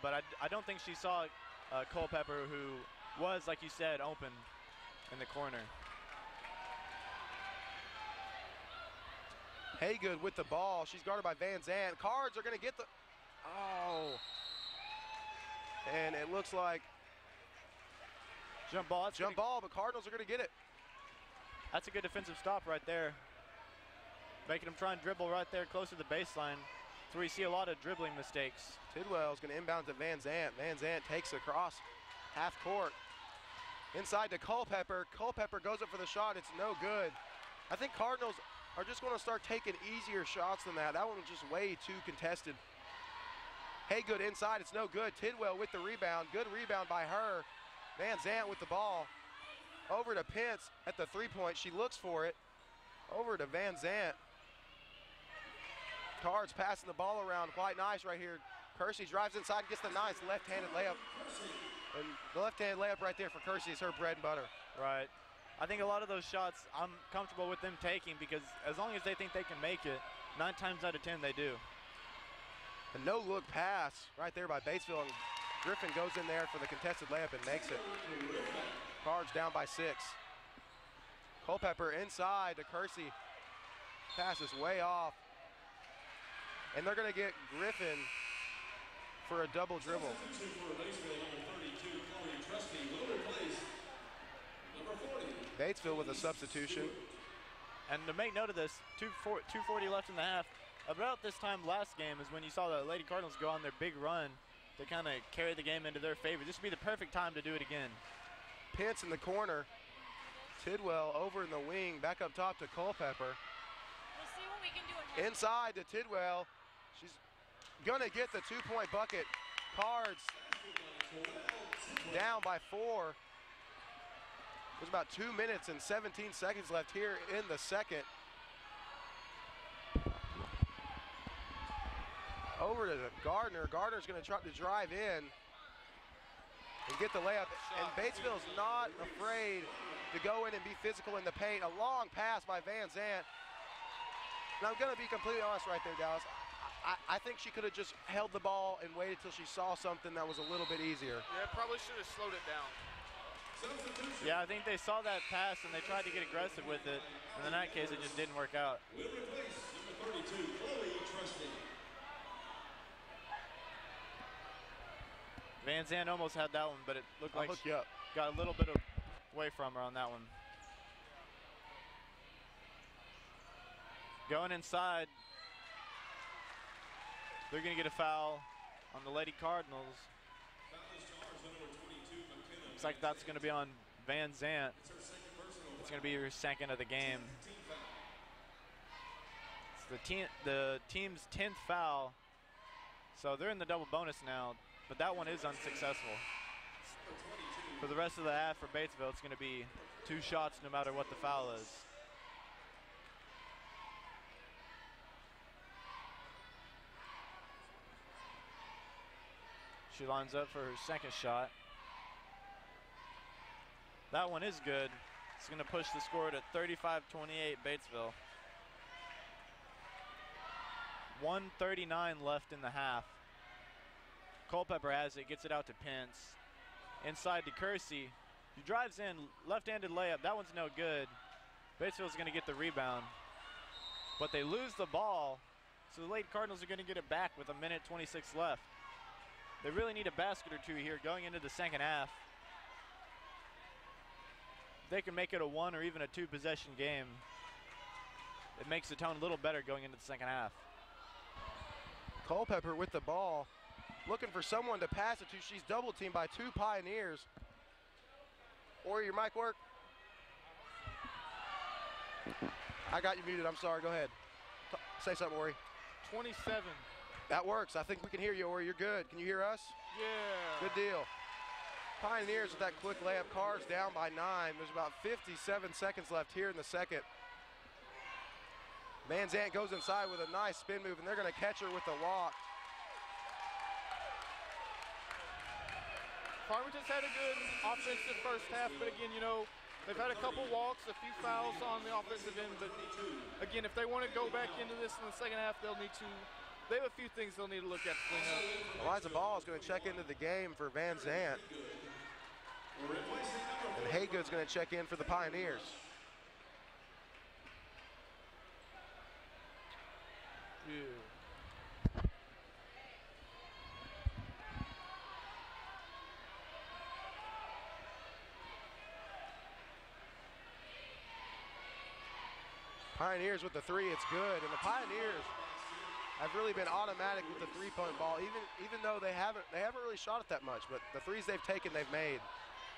[SPEAKER 3] But I don't think she saw Culpepper, who was, like you said, open in the corner.
[SPEAKER 1] Haygood with the ball. She's guarded by Van Zant. Cards are going to get the... Oh. And it looks like...
[SPEAKER 3] Jump ball.
[SPEAKER 1] Jump ball, but Cardinals are going to get it.
[SPEAKER 3] That's a good defensive stop right there. Making them try and dribble right there close to the baseline. That's where you see a lot of dribbling mistakes.
[SPEAKER 1] Tidwell is going to inbound to Van Zant. Van Zant takes across half court. Inside to Culpepper. Culpepper goes up for the shot. It's no good. I think Cardinals are just going to start taking easier shots than that. That one was just way too contested. Haygood inside. It's no good. Tidwell with the rebound. Good rebound by her. Van Zant with the ball. Over to Pence at the three-point. She looks for it. Over to Van Zant. Cards passing the ball around quite nice right here. Kersey drives inside and gets the nice left-handed layup. And the left-handed layup right there for Kersey is her bread and butter.
[SPEAKER 3] Right. I think a lot of those shots I'm comfortable with them taking because as long as they think they can make it, 9 times out of 10 they do.
[SPEAKER 1] A no-look pass right there by Batesville. And Griffin goes in there for the contested layup and makes it. Cards down by 6. Culpepper inside to Kersey. Pass is way off. And they're going to get Griffin for a double dribble. Batesville with a substitution.
[SPEAKER 3] And to make note of this, 2:40 left in the half. About this time last game is when you saw the Lady Cardinals go on their big run to kind of carry the game into their favor. This would be the perfect time to do it again.
[SPEAKER 1] Pence in the corner. Tidwell over in the wing, back up top to Culpepper.
[SPEAKER 12] We'll see what we can do ahead.
[SPEAKER 1] Inside to Tidwell. She's gonna get the 2-point bucket. Cards down by 4. There's about 2 minutes and 17 seconds left here in the second. Over to Gardner. Gardner's gonna try to drive in and get the layup. And Batesville's not afraid to go in and be physical in the paint. A long pass by Van Zant. And I'm gonna be completely honest right there, Dallas. I think she could have just held the ball and waited till she saw something that was a little bit easier.
[SPEAKER 2] Yeah, probably should have slowed it down.
[SPEAKER 3] Yeah, I think they saw that pass and they tried to get aggressive with it. And in that case, it just didn't work out. Van Zandt almost had that one, but it looked like she got a little bit away from her on that one. Going inside, they're going to get a foul on the Lady Cardinals. Looks like that's going to be on Van Zandt. It's going to be her second of the game. It's the team's 10th foul, so they're in the double bonus now, but that one is unsuccessful. For the rest of the half for Batesville, it's going to be 2 shots no matter what the foul is. She lines up for her second shot. That one is good. It's going to push the score to 35-28 Batesville. 1:39 left in the half. Culpepper has it, gets it out to Pence. Inside to Kersey. He drives in, left-handed layup. That one's no good. Batesville's going to get the rebound. But they lose the ball, so the Lady Cardinals are going to get it back with 1:26 left. They really need a basket or two here going into the second half. If they can make it a 1 or even a 2 possession game, it makes the tone a little better going into the second half.
[SPEAKER 1] Culpepper with the ball, looking for someone to pass it to. She's double teamed by 2 Pioneers. Or your mic work? I got you muted, I'm sorry, go ahead. Say something, Ori.
[SPEAKER 2] 27.
[SPEAKER 1] That works, I think we can hear you, Ori, you're good. Can you hear us?
[SPEAKER 2] Yeah.
[SPEAKER 1] Good deal. Pioneers with that quick layup. Cards down by 9. There's about 57 seconds left here in the second. Van Zandt goes inside with a nice spin move, and they're going to catch her with the walk.
[SPEAKER 2] Farmington's had a good offensive first half, but again, you know, they've had a couple walks, a few fouls on the offensive end, but again, if they want to go back into this in the second half, they have a few things they'll need to look at to clean up.
[SPEAKER 1] Eliza Ball is going to check into the game for Van Zandt. And Haygood's going to check in for the Pioneers.
[SPEAKER 2] Yeah.
[SPEAKER 1] Pioneers with the 3, it's good. And the Pioneers have really been automatic with the 3-point ball, even though they haven't really shot it that much, but the 3s they've taken, they've made.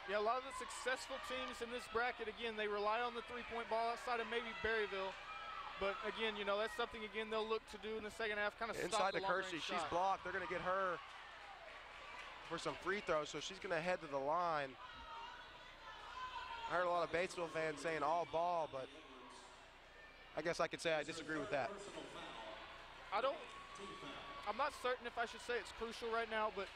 [SPEAKER 2] Yeah, a lot of the successful teams in this bracket, again, they rely on the 3-point ball outside of maybe Berryville. But again, you know, that's something, again, they'll look to do in the second half, kind of stop the
[SPEAKER 1] inside to Kersey, she's blocked. They're going to get her for some free throws, so she's going to head to the line. I heard a lot of Batesville fans saying all ball, but I guess I could say I disagree with that.
[SPEAKER 2] I'm not certain if I should say it's crucial right now, but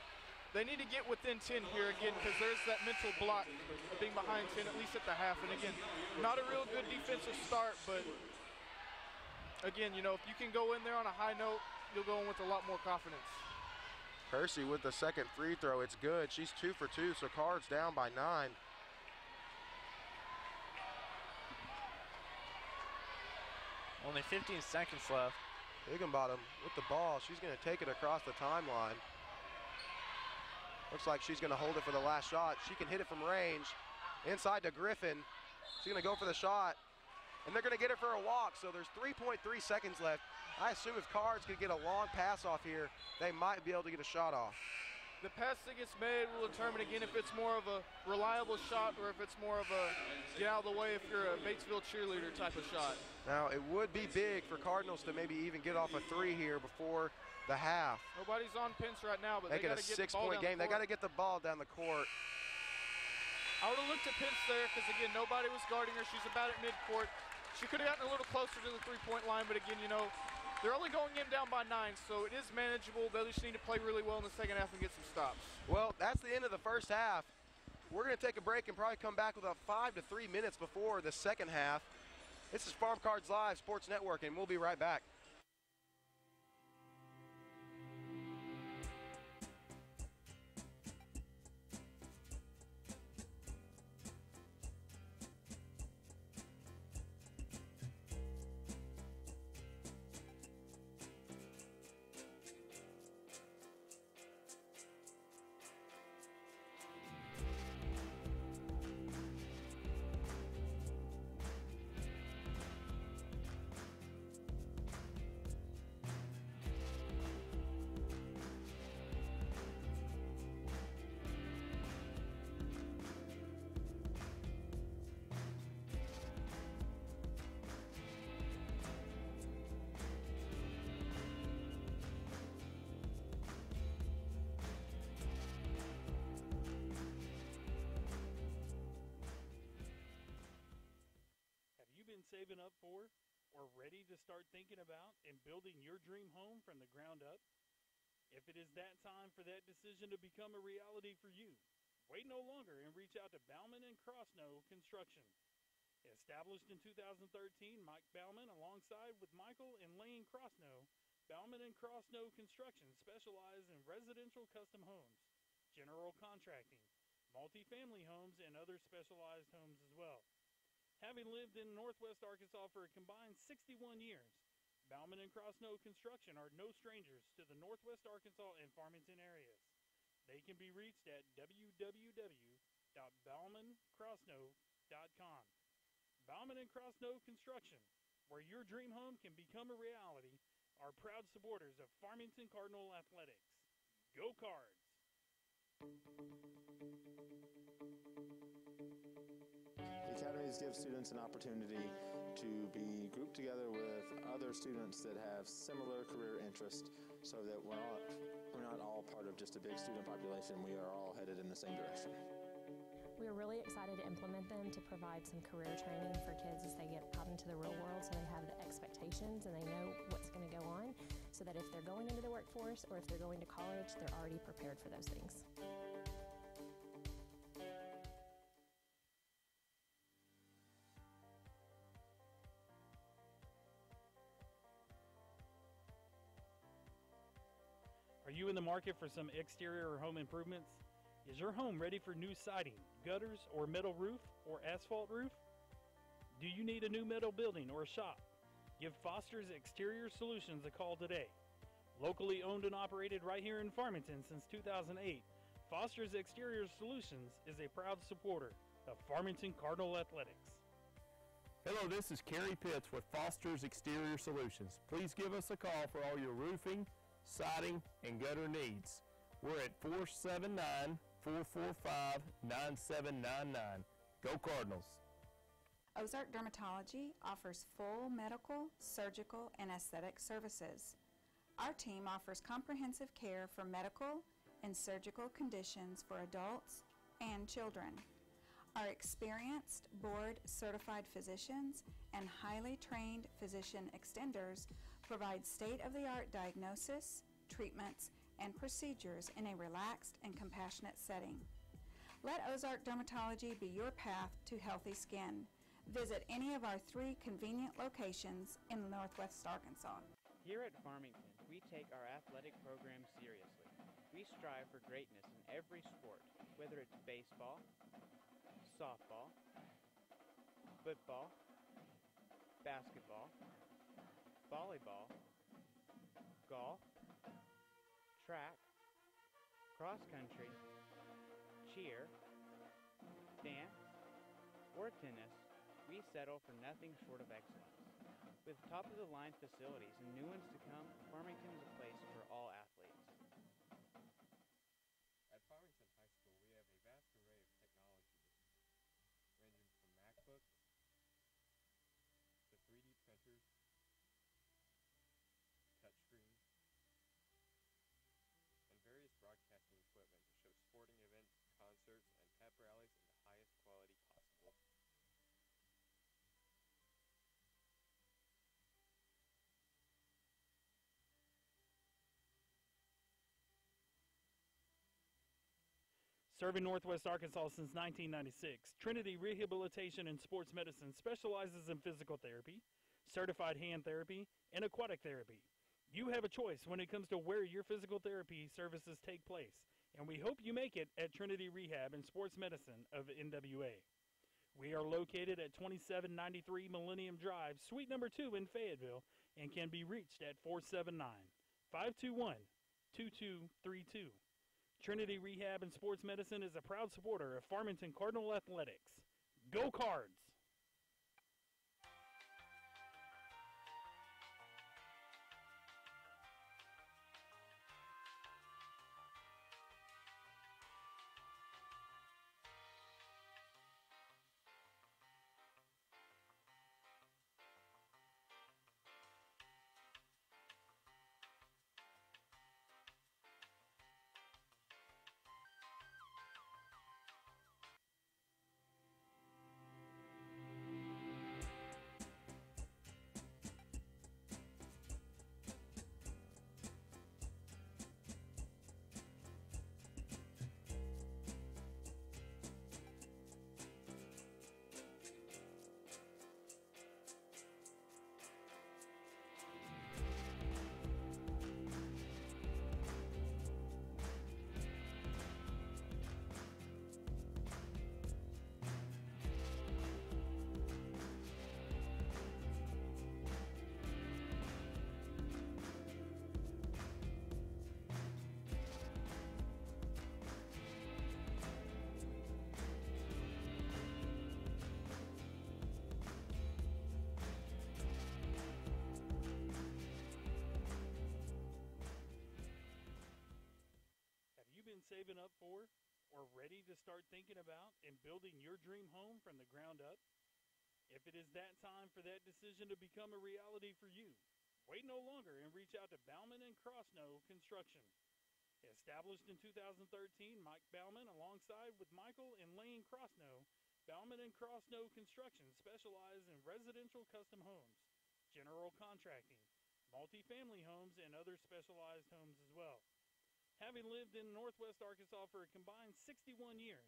[SPEAKER 2] they need to get within 10 here again, because there's that mental block of being behind 10, at least at the half. And again, not a real good defensive start, but again, you know, if you can go in there on a high note, you'll go in with a lot more confidence.
[SPEAKER 1] Kersey with the second free throw, it's good. She's 2 for 2, so Cards down by 9.
[SPEAKER 3] Only 15 seconds left.
[SPEAKER 1] Higginbottom with the ball. She's going to take it across the timeline. Looks like she's going to hold it for the last shot. She can hit it from range. Inside to Griffin. She's going to go for the shot. And they're going to get it for a walk, so there's 3.3 seconds left. I assume if Cards could get a long pass off here, they might be able to get a shot off.
[SPEAKER 2] The pass that gets made will determine again if it's more of a reliable shot or if it's more of a get out of the way if you're a Batesville cheerleader type of shot.
[SPEAKER 1] Now, it would be big for Cardinals to maybe even get off a 3 here before the half.
[SPEAKER 2] Nobody's on Pence right now, but they got to get the ball down the court.
[SPEAKER 1] Game. They got to get the ball down the court.
[SPEAKER 2] I would have looked at Pence there because, again, nobody was guarding her. She's about at midcourt. She could have gotten a little closer to the three-point line, but again, you know, they're only going in down by 9, so it is manageable. They just need to play really well in the second half and get some stops.
[SPEAKER 1] Well, that's the end of the first half. We're going to take a break and probably come back with about 5 to 3 minutes before the second half. This is Farm Cards Live Sports Network, and we'll be right back.
[SPEAKER 4] Saving up for or ready to start thinking about and building your dream home from the ground up? If it is that time for that decision to become a reality for you, wait no longer and reach out to Bauman and Crossnow Construction. Established in 2013, Mike Bauman alongside with Michael and Lane Crossnow, Bauman and Crossnow Construction specialize in residential custom homes, general contracting, multifamily homes, and other specialized homes as well. Having lived in Northwest Arkansas for a combined 61 years, Bauman and Crossnow Construction are no strangers to the Northwest Arkansas and Farmington areas. They can be reached at www.baumancrossnow.com. Bauman and Crossnow Construction, where your dream home can become a reality, are proud supporters of Farmington Cardinal Athletics. Go Cards!
[SPEAKER 5] The academies give students an opportunity to be grouped together with other students that have similar career interests so that we're not all part of just a big student population. We are all headed in the same direction.
[SPEAKER 6] We are really excited to implement them to provide some career training for kids as they get out into the real world so they have the expectations and they know what's going to go on so that if they're going into the workforce or if they're going to college, they're already prepared for those things.
[SPEAKER 4] Are you in the market for some exterior or home improvements? Is your home ready for new siding, gutters, or metal roof, or asphalt roof? Do you need a new metal building or shop? Give Foster's Exterior Solutions a call today. Locally owned and operated right here in Farmington since 2008, Foster's Exterior Solutions is a proud supporter of Farmington Cardinal Athletics.
[SPEAKER 7] Hello, this is Kerry Pitts with Foster's Exterior Solutions. Please give us a call for all your roofing, siding, and gutter needs. We're at 479-445-9799. Go Cardinals.
[SPEAKER 9] Ozark Dermatology offers full medical, surgical, and aesthetic services. Our team offers comprehensive care for medical and surgical conditions for adults and children. Our experienced board-certified physicians and highly trained physician extenders provide state-of-the-art diagnosis, treatments, and procedures in a relaxed and compassionate setting. Let Ozark Dermatology be your path to healthy skin. Visit any of our 3 convenient locations in Northwest Arkansas.
[SPEAKER 10] Here at Farmington, we take our athletic program seriously. We strive for greatness in every sport, whether it's baseball, softball, football, basketball, volleyball, golf, track, cross country, cheer, dance, or tennis, we settle for nothing short of excellence. With top-of-the-line facilities and new ones to come, Farmington is a place for all athletes.
[SPEAKER 11] At Farmington High School, we have a vast array of technology, ranging from MacBooks to 3D printers, touchscreens, and various broadcasting equipment to show sporting events, concerts, and pep rallies in the highest quality possible.
[SPEAKER 4] Serving Northwest Arkansas since 1996, Trinity Rehabilitation and Sports Medicine specializes in physical therapy, certified hand therapy, and aquatic therapy. You have a choice when it comes to where your physical therapy services take place, and we hope you make it at Trinity Rehab and Sports Medicine of NWA. We are located at 2793 Millennium Drive, Suite number 2 in Fayetteville, and can be reached at 479-521-2232. Trinity Rehab and Sports Medicine is a proud supporter of Farmington Cardinal Athletics. Go Cards! Saving up for or ready to start thinking about and building your dream home from the ground up? If it is that time for that decision to become a reality for you, wait no longer and reach out to Bauman and Crossnow Construction. Established in 2013, Mike Bauman alongside with Michael and Lane Crossnow, Bauman and Crossnow Construction specialize in residential custom homes, general contracting, multifamily homes, and other specialized homes as well. Having lived in Northwest Arkansas for a combined 61 years,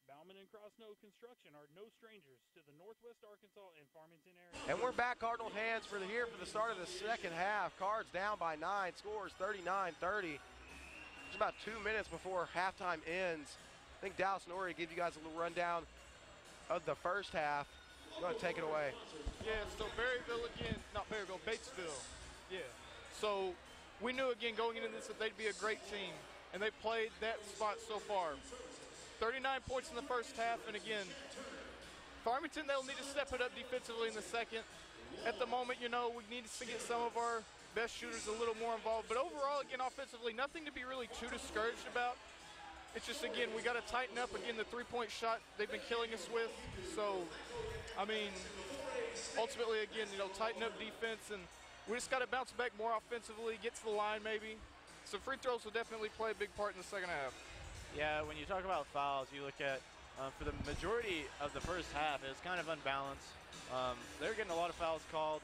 [SPEAKER 4] Bauman and Crossnow Construction are no strangers to the Northwest Arkansas and Farmington area.
[SPEAKER 1] And we're back, Cardinal fans, for the start of the second half. Cards down by 9, scores 39-30. Just about 2 minutes before halftime ends. I think Dallas Norrie give you guys a little rundown of the first half. Go ahead and take it away.
[SPEAKER 2] Yeah, so Batesville. Yeah. So we knew, again, going into this that they'd be a great team, and they played that spot so far. 39 points in the first half, and again, Farmington, they'll need to step it up defensively in the second. At the moment, we need to get some of our best shooters a little more involved, but overall, again, offensively, nothing to be really too discouraged about. It's just, again, we got to tighten up, again, the three-point shot they've been killing us with. So, ultimately, again, tighten up defense, and we just got to bounce back more offensively, get to the line maybe. So free throws will definitely play a big part in the second half.
[SPEAKER 3] Yeah, when you talk about fouls, you look at, for the majority of the first half, it was kind of unbalanced. They're getting a lot of fouls called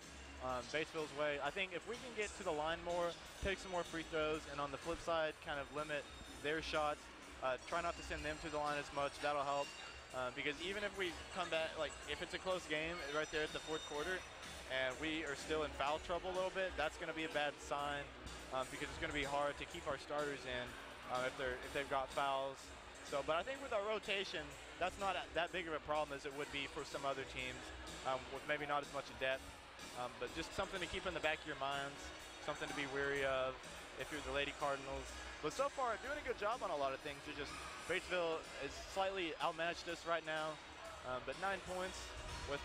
[SPEAKER 3] Batesville's way. I think if we can get to the line more, take some more free throws, and on the flip side, kind of limit their shots, try not to send them to the line as much, that'll help. Because even if we come back, like if it's a close game right there at the fourth quarter, and we are still in foul trouble a little bit, that's going to be a bad sign because it's going to be hard to keep our starters in if they've got fouls. So, but I think with our rotation, that's not that big of a problem as it would be for some other teams with maybe not as much depth, but just something to keep in the back of your minds, something to be wary of. if you're the Lady Cardinals. But so far, doing a good job on a lot of things. They're just Batesville is slightly outmatched us right now, but 9 points with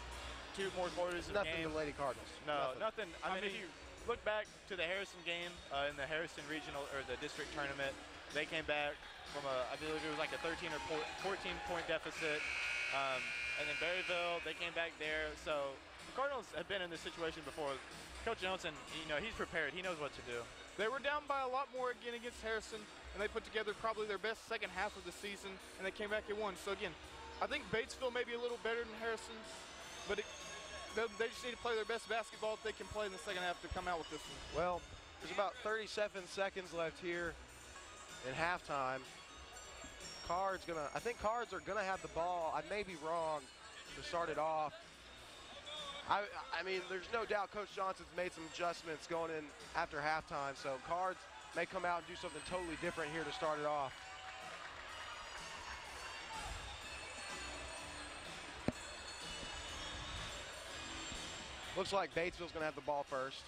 [SPEAKER 3] 2 more quarters of the game.
[SPEAKER 1] Nothing to Lady Cardinals.
[SPEAKER 3] No, nothing. I mean, if you look back to the Harrison game in the Harrison regional or the district tournament, they came back from I believe it was like a 13 or 14 point deficit. And then Berryville, they came back there. So the Cardinals have been in this situation before. Coach Johnson, he's prepared. He knows what to do.
[SPEAKER 2] They were down by a lot more again against Harrison, and they put together probably their best second half of the season, and they came back and won. So again, I think Batesville may be a little better than Harrison, but they just need to play their best basketball that they can play in the second half to come out with this one.
[SPEAKER 1] Well, there's about 37 seconds left here in halftime. I think Cards are gonna have the ball. I may be wrong to start it off. I mean, there's no doubt Coach Johnson's made some adjustments going in after halftime, so Cards may come out and do something totally different here to start it off. Looks like Batesville's gonna have the ball first.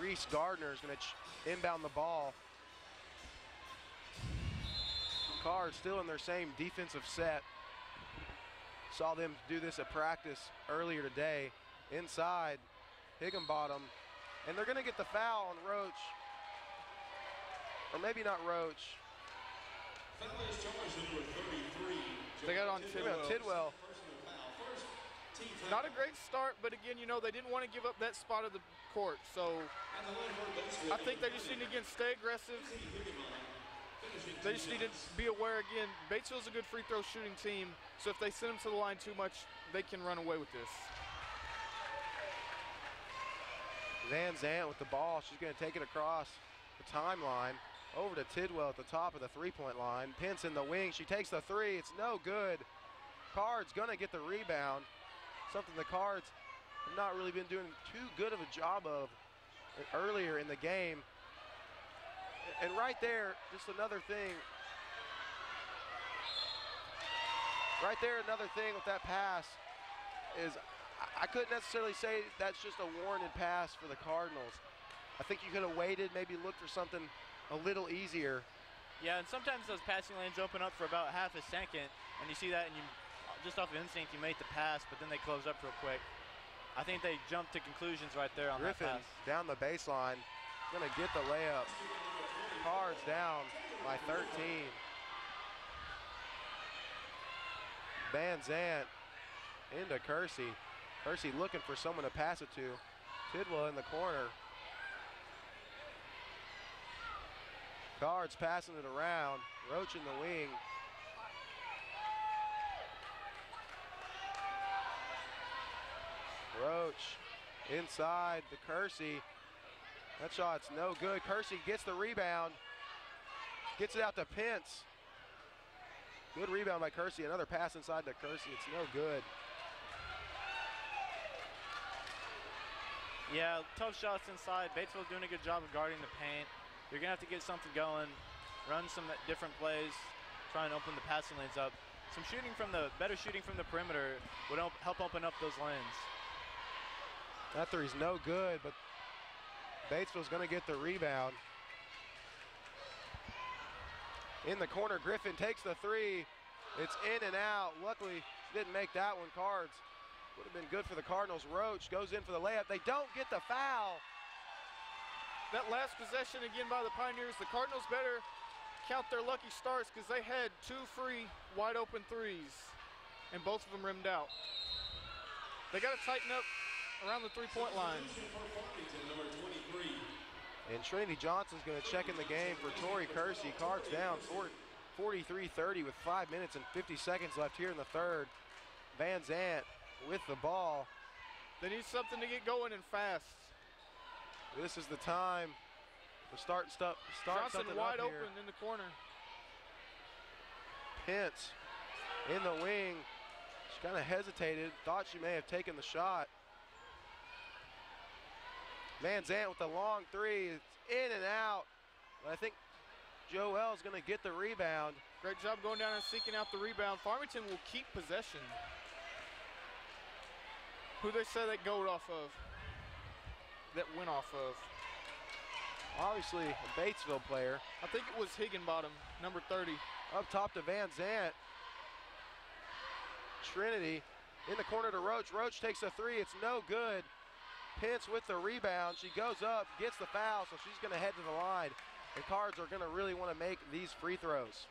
[SPEAKER 1] Reese Gardner is going to inbound the ball. Cards still in their same defensive set. Saw them do this at practice earlier today. Inside, Higginbottom. And they're going to get the foul on Roach. Or maybe not Roach.
[SPEAKER 2] They got on
[SPEAKER 1] Tidwell.
[SPEAKER 2] Not a great start, but again, they didn't want to give up that spot of the court. So I think they just need to, again, stay aggressive. They just need to be aware, again, Batesville's a good free throw shooting team, so if they send them to the line too much, they can run away with this.
[SPEAKER 1] Van Zant with the ball. She's going to take it across the timeline over to Tidwell at the top of the three-point line. Pence in the wing. She takes the three. It's no good. Cards going to get the rebound. Something the Cards have not really been doing too good of a job of earlier in the game. And right there, just another thing. Right there, another thing with that pass is I couldn't necessarily say that's just a warranted pass for the Cardinals. I think you could have waited, maybe looked for something a little easier.
[SPEAKER 3] Yeah, and sometimes those passing lanes open up for about half a second, and you see that, and you just off of instinct, you make the pass, but then they close up real quick. I think they jumped to conclusions right there on
[SPEAKER 1] Griffin
[SPEAKER 3] that pass.
[SPEAKER 1] Down the baseline, gonna get the layup. Cards down by 13. Van Zant into Kersey. Kersey looking for someone to pass it to. Tidwell in the corner. Cards passing it around. Roach in the wing. Roach inside to Kersey. That shot's no good. Kersey gets the rebound. Gets it out to Pence. Good rebound by Kersey. Another pass inside to Kersey. It's no good.
[SPEAKER 3] Yeah, tough shots inside. Batesville doing a good job of guarding the paint. You're going to have to get something going, run some different plays, try and open the passing lanes up. Some better shooting from the perimeter would help open up those lanes.
[SPEAKER 1] That three's no good, but Batesville's going to get the rebound. In the corner, Griffin takes the three. It's in and out. Luckily, didn't make that one. Cards would have been good for the Cardinals. Roach goes in for the layup. They don't get the foul.
[SPEAKER 2] That last possession again by the Pioneers, the Cardinals better count their lucky starts because they had 2 free wide open threes and both of them rimmed out. They got to tighten up around the three-point line.
[SPEAKER 1] And Trinity Johnson's going to check in the game for Tori Kersey. Cards down 43-30 with 5 minutes and 50 seconds left here in the third. Van Zant with the ball.
[SPEAKER 2] They need something to get going and fast.
[SPEAKER 1] This is the time to start
[SPEAKER 2] Johnson
[SPEAKER 1] something
[SPEAKER 2] wide
[SPEAKER 1] up
[SPEAKER 2] open
[SPEAKER 1] here.
[SPEAKER 2] in the corner.
[SPEAKER 1] Pence in the wing. She kind of hesitated, thought she may have taken the shot. Van Zant with the long three. It's in and out. But I think Joel's going to get the rebound.
[SPEAKER 2] Great job going down and seeking out the rebound. Farmington will keep possession. Who they say that go off of? That went off of?
[SPEAKER 1] Obviously, a Batesville player.
[SPEAKER 2] I think it was Higginbottom, number 30.
[SPEAKER 1] Up top to Van Zant. Trinity in the corner to Roach. Roach takes a three. It's no good. Pence with the rebound. She goes up, gets the foul, so she's going to head to the line. The Cards are going to really want to make these free throws.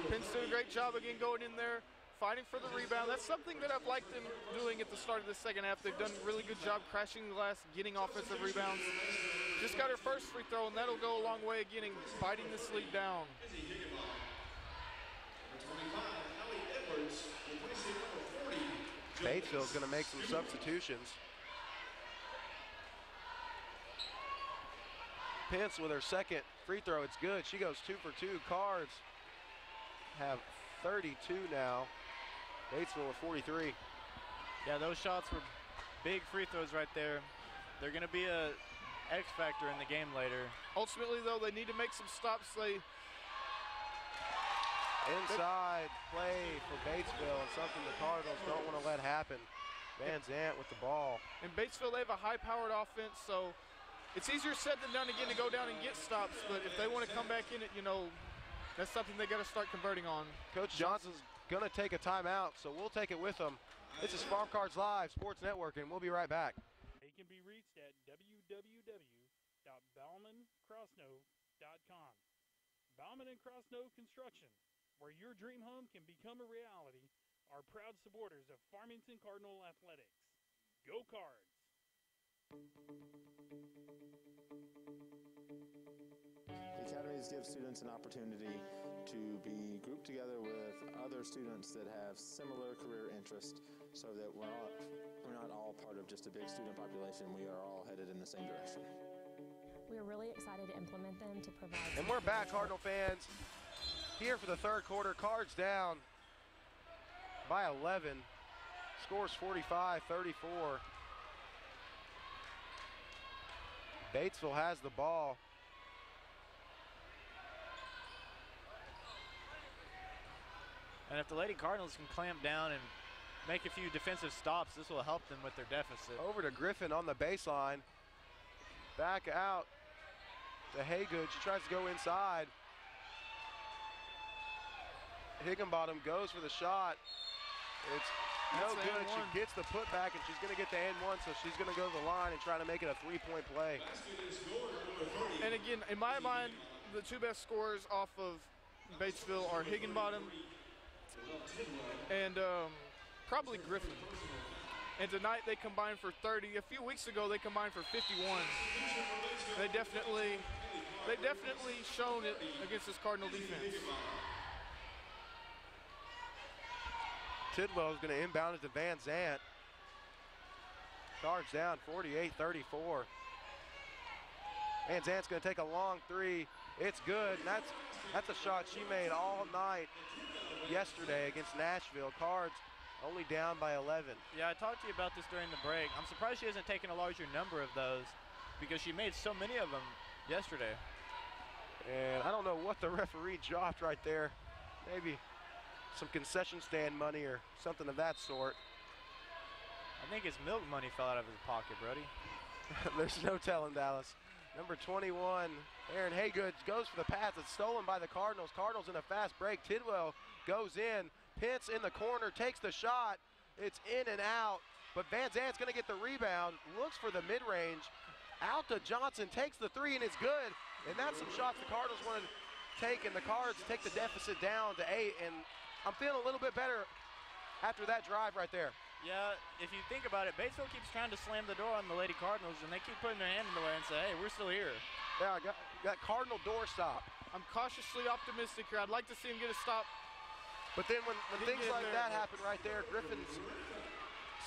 [SPEAKER 2] Pence did a great job again going in there, fighting for the rebound. That's something that I've liked them doing at the start of the second half. They've done a really good job crashing the glass, getting offensive rebounds. Just got her first free throw, and that'll go a long way again in biting this lead down.
[SPEAKER 1] Batesville's going to make some substitutions. Pence with her second free throw. It's good. She goes 2 for 2. Cards have 32 now. Batesville with 43.
[SPEAKER 3] Yeah, those shots were big free throws right there. They're going to be a X factor in the game later.
[SPEAKER 2] Ultimately, though, they need to make some stops.
[SPEAKER 1] Inside play for Batesville, and something the Cardinals don't want to let happen. Van Zant with the ball.
[SPEAKER 2] In Batesville, they have a high-powered offense, so it's easier said than done again to go down and get stops, but if they want to come back in it, you know, that's something they got to start converting on.
[SPEAKER 1] Coach Johnson's going to take a timeout, so we'll take it with them. This is Farm Cards Live, Sports Network, and we'll be right back.
[SPEAKER 4] They can be reached at www.baumanandcrossnow.com. Bauman and Crossnow Construction, where your dream home can become a reality, are proud supporters of Farmington Cardinal Athletics. Go Cards!
[SPEAKER 5] The academies give students an opportunity to be grouped together with other students that have similar career interests, so that we're not all part of just a big student population. We are all headed in the same direction.
[SPEAKER 6] We are really excited to implement them to provide.
[SPEAKER 1] And we're back, Cardinal fans. Here for the third quarter, Cards down by 11. Scores 45-34. Batesville has the ball.
[SPEAKER 3] And if the Lady Cardinals can clamp down and make a few defensive stops, this will help them with their deficit.
[SPEAKER 1] Over to Griffin on the baseline. Back out to Haygood. She tries to go inside. Higginbottom goes for the shot. It's no good. She gets the putback, and she's going to get the and one, so she's going to go to the line and try to make it a three-point play.
[SPEAKER 2] And again, in my mind, the two best scorers off of Batesville are Higginbottom and probably Griffin. And tonight they combined for 30. A few weeks ago they combined for 51. They definitely shown it against this Cardinal defense.
[SPEAKER 1] Tidwell is going to inbound it to Van Zant. Cards down 48-34. Van Zant's going to take a long three. It's good. And that's a shot she made all night yesterday against Nashville. Cards only down by 11.
[SPEAKER 3] Yeah, I talked to you about this during the break. I'm surprised she hasn't taken a larger number of those because she made so many of them yesterday.
[SPEAKER 1] And I don't know what the referee dropped right there. Maybe some concession stand money or something of that sort.
[SPEAKER 3] I think his milk money fell out of his pocket, Brody.
[SPEAKER 1] There's no telling, Dallas. Number 21, Aaron Haygood goes for the pass. It's stolen by the Cardinals. Cardinals in a fast break. Tidwell goes in. Pence in the corner, takes the shot. It's in and out, but Van Zant's going to get the rebound. Looks for the mid-range. Out to Johnson, takes the three, and it's good. And that's some shots the Cardinals want to take, and the Cards take the deficit down to 8. And I'm feeling a little bit better after that drive right there.
[SPEAKER 3] Yeah, if you think about it, Batesville keeps trying to slam the door on the Lady Cardinals, and they keep putting their hand in the way and say, hey, we're still here.
[SPEAKER 1] Yeah, I got Cardinal door stop.
[SPEAKER 2] I'm cautiously optimistic here. I'd like to see him get a stop.
[SPEAKER 1] But then when things like that happen right there, Griffin's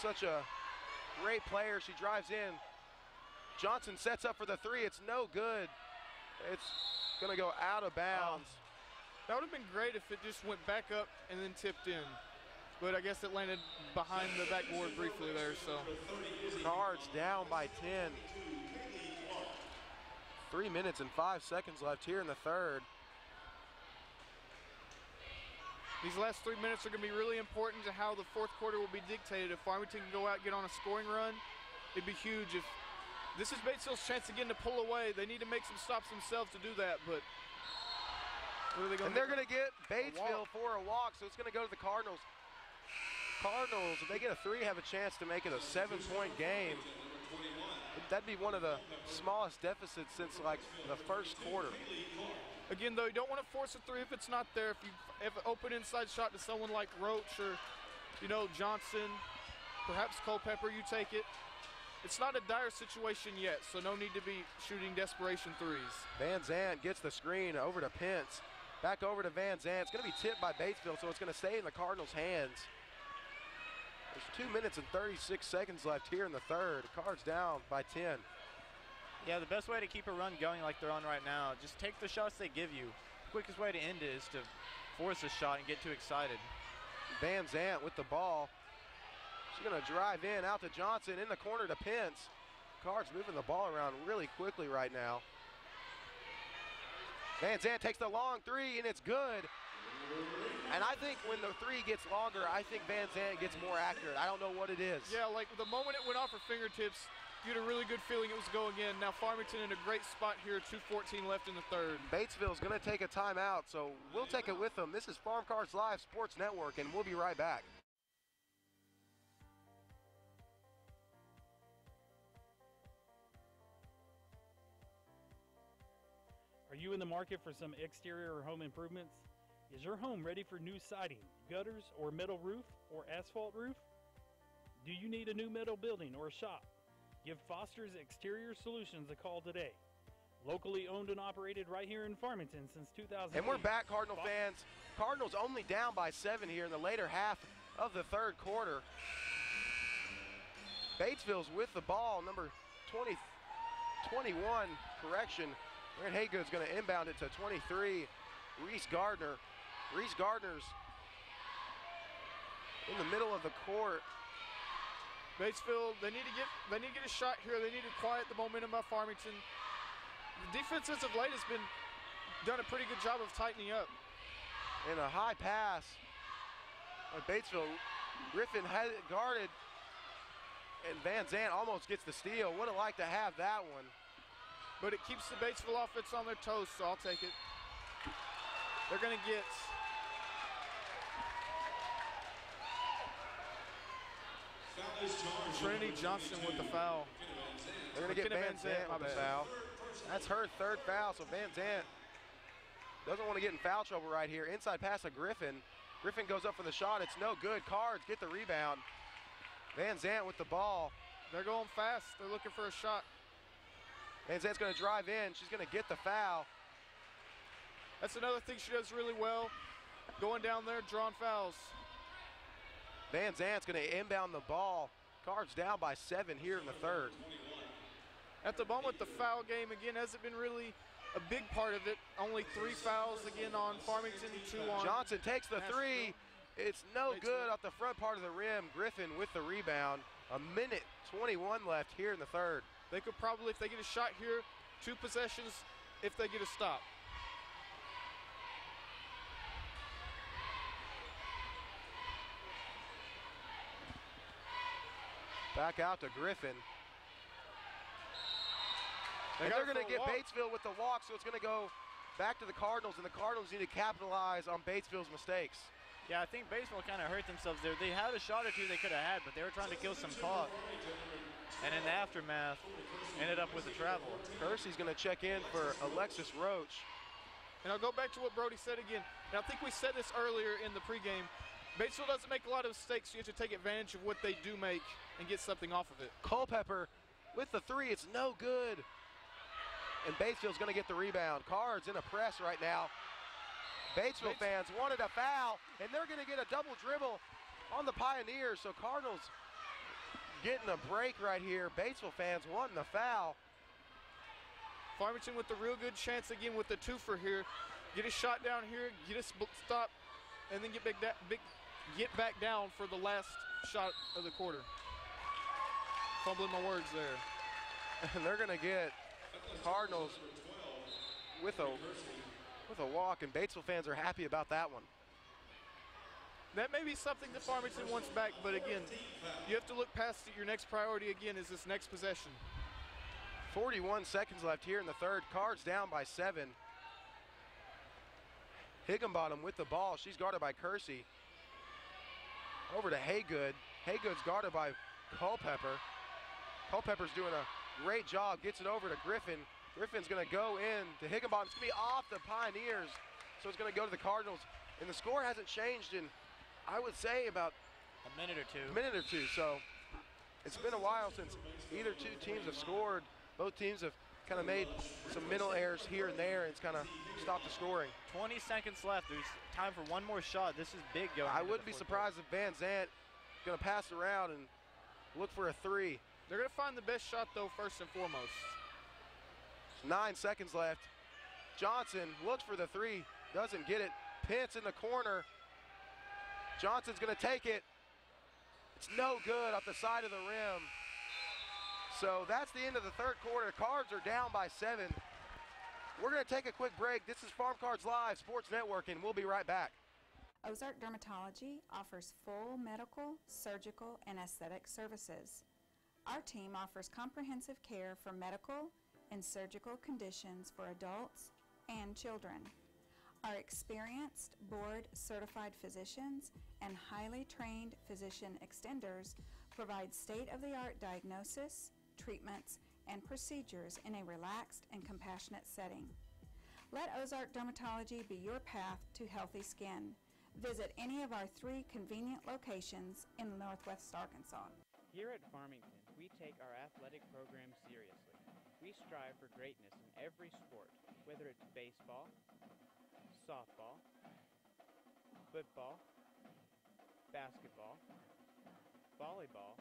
[SPEAKER 1] such a great player. She drives in. Johnson sets up for the three. It's no good. It's going to go out of bounds.
[SPEAKER 2] That would have been great if it just went back up and then tipped in. But I guess it landed behind the backboard briefly there, so.
[SPEAKER 1] Cards down by 10. 3 minutes and 5 seconds left here in the third.
[SPEAKER 2] These last 3 minutes are going to be really important to how the fourth quarter will be dictated. If Farmington can go out and get on a scoring run, it'd be huge. If this is Batesville's chance again to pull away. They need to make some stops themselves to do that, but what are they going to do?
[SPEAKER 1] And they're going to get Batesville for a walk, so it's going to go to the Cardinals. Cardinals, if they get a 3, have a chance to make it a 7-point game. That'd be one of the smallest deficits since like the first quarter.
[SPEAKER 2] Again, though, you don't want to force a 3 if it's not there. If you have an open inside shot to someone like Roach or, Johnson, perhaps Culpepper, you take it. It's not a dire situation yet, so no need to be shooting desperation 3s.
[SPEAKER 1] Van Zandt gets the screen over to Pence. Back over to Van Zandt. It's going to be tipped by Batesville, so it's going to stay in the Cardinals' hands. There's 2 minutes and 36 seconds left here in the third. Cards down by 10.
[SPEAKER 3] Yeah, the best way to keep a run going like they're on right now, just take the shots they give you. The quickest way to end it is to force a shot and get too excited.
[SPEAKER 1] Van Zandt with the ball. She's going to drive in, out to Johnson, in the corner to Pence. Cards moving the ball around really quickly right now. Van Zandt takes the long 3, and it's good. And I think when the 3 gets longer, I think Van Zandt gets more accurate. I don't know what it is.
[SPEAKER 2] Yeah, like the moment it went off her fingertips, you had a really good feeling it was going in. Now Farmington in a great spot here, 2:14 left in the third.
[SPEAKER 1] Batesville's going to take a timeout, so we'll take it with them. This is Farm Cars Live Sports Network, and we'll be right back.
[SPEAKER 4] Are you in the market for some exterior or home improvements? Is your home ready for new siding, gutters, or metal roof, or asphalt roof? Do you need a new metal building or shop? Give Foster's Exterior Solutions a call today. Locally owned and operated right here in Farmington since 2008.
[SPEAKER 1] And we're back, Cardinal fans. Cardinals only down by 7 here in the later half of the third quarter. Batesville's with the ball, number 21, correction. Aaron Haygood's going to inbound it to 23, Reese Gardner. Reese Gardner's in the middle of the court.
[SPEAKER 2] Batesville, they need to get a shot here. They need to quiet the momentum of Farmington. The defense as of late has done a pretty good job of tightening up.
[SPEAKER 1] And a high pass by Batesville. Griffin had it guarded, and Van Zandt almost gets the steal. Would have liked to have that one.
[SPEAKER 2] But it keeps the Batesville offense on their toes, so I'll take it. They're going to get Trinity Johnson with the foul.
[SPEAKER 1] They're going to get Van Zandt with the foul. That's her third foul, so Van Zandt doesn't want to get in foul trouble right here. Inside pass to Griffin. Griffin goes up for the shot. It's no good. Cards get the rebound. Van Zandt with the ball.
[SPEAKER 2] They're going fast. They're looking for a shot.
[SPEAKER 1] Van Zandt's going to drive in. She's going to get the foul.
[SPEAKER 2] That's another thing she does really well. Going down there, drawing fouls.
[SPEAKER 1] Van Zandt's going to inbound the ball. Cards down by 7 here in the third.
[SPEAKER 2] At the moment, the foul game, again, hasn't been really a big part of it. Only 3 fouls, again, on Farmington, 2 on
[SPEAKER 1] Johnson takes the 3. It's no good off the front part of the rim. Griffin with the rebound. A minute 21 left here in the third.
[SPEAKER 2] They could probably, if they get a shot here, 2 possessions if they get a stop.
[SPEAKER 1] Back out to Griffin. And they're going to get Batesville with the walk, so it's going to go back to the Cardinals, and the Cardinals need to capitalize on Batesville's mistakes.
[SPEAKER 3] Yeah, I think Batesville kind of hurt themselves there. They had a shot or 2 they could have had, but they were trying to kill some clock. And in the aftermath, ended up with a travel.
[SPEAKER 1] Kersey's going to check in for Alexis Roach.
[SPEAKER 2] And I'll go back to what Brody said again. And I think we said this earlier in the pregame. Batesville doesn't make a lot of mistakes, so you have to take advantage of what they do make and get something off of it.
[SPEAKER 1] Culpepper with the 3, it's no good. And Batesville's going to get the rebound. Cards in a press right now. Batesville fans wanted a foul, and they're going to get a double dribble on the Pioneers. So Cardinals getting a break right here. Batesville fans wanting the foul.
[SPEAKER 2] Farmington with the real good chance again with the 2-for here. Get a shot down here, get a stop, and then get back down for the last shot of the quarter. Fumbling my words there.
[SPEAKER 1] And they're going to get Cardinals with a walk, and Batesville fans are happy about that one.
[SPEAKER 2] That may be something that Farmington wants back, but again, you have to look past it. Your next priority, again, is this next possession.
[SPEAKER 1] 41 seconds left here in the third. Cards down by 7. Higginbottom with the ball. She's guarded by Kersey. Over to Haygood. Haygood's guarded by Culpepper. Culpepper's doing a great job. Gets it over to Griffin. Griffin's going to go in to Higginbottom. It's going to be off the Pioneers, so it's going to go to the Cardinals. And the score hasn't changed in, I would say, about
[SPEAKER 3] a minute or two.
[SPEAKER 1] So it's been a while since either two teams have scored. Both teams have kind of made some mental errors here and there, and it's kind of stopped the scoring.
[SPEAKER 3] 20 seconds left. There's time for one more shot. This is big going.
[SPEAKER 1] I wouldn't be surprised if Van Zant going to pass around and look for a 3.
[SPEAKER 2] They're going to find the best shot, though, first and foremost.
[SPEAKER 1] 9 seconds left. Johnson looks for the 3, doesn't get it. Pence in the corner. Johnson's going to take it. It's no good off the side of the rim. So that's the end of the third quarter. Cards are down by 7. We're going to take a quick break. This is Farm Cards Live Sports Network, and we'll be right back.
[SPEAKER 9] Ozark Dermatology offers full medical, surgical, and aesthetic services. Our team offers comprehensive care for medical and surgical conditions for adults and children. Our experienced, board-certified physicians and highly trained physician extenders provide state-of-the-art diagnosis, treatments, and procedures in a relaxed and compassionate setting. Let Ozark Dermatology be your path to healthy skin. Visit any of our 3 convenient locations in Northwest Arkansas.
[SPEAKER 10] Here at Farmington, we take our athletic program seriously. We strive for greatness in every sport, whether it's baseball, softball, football, basketball, volleyball,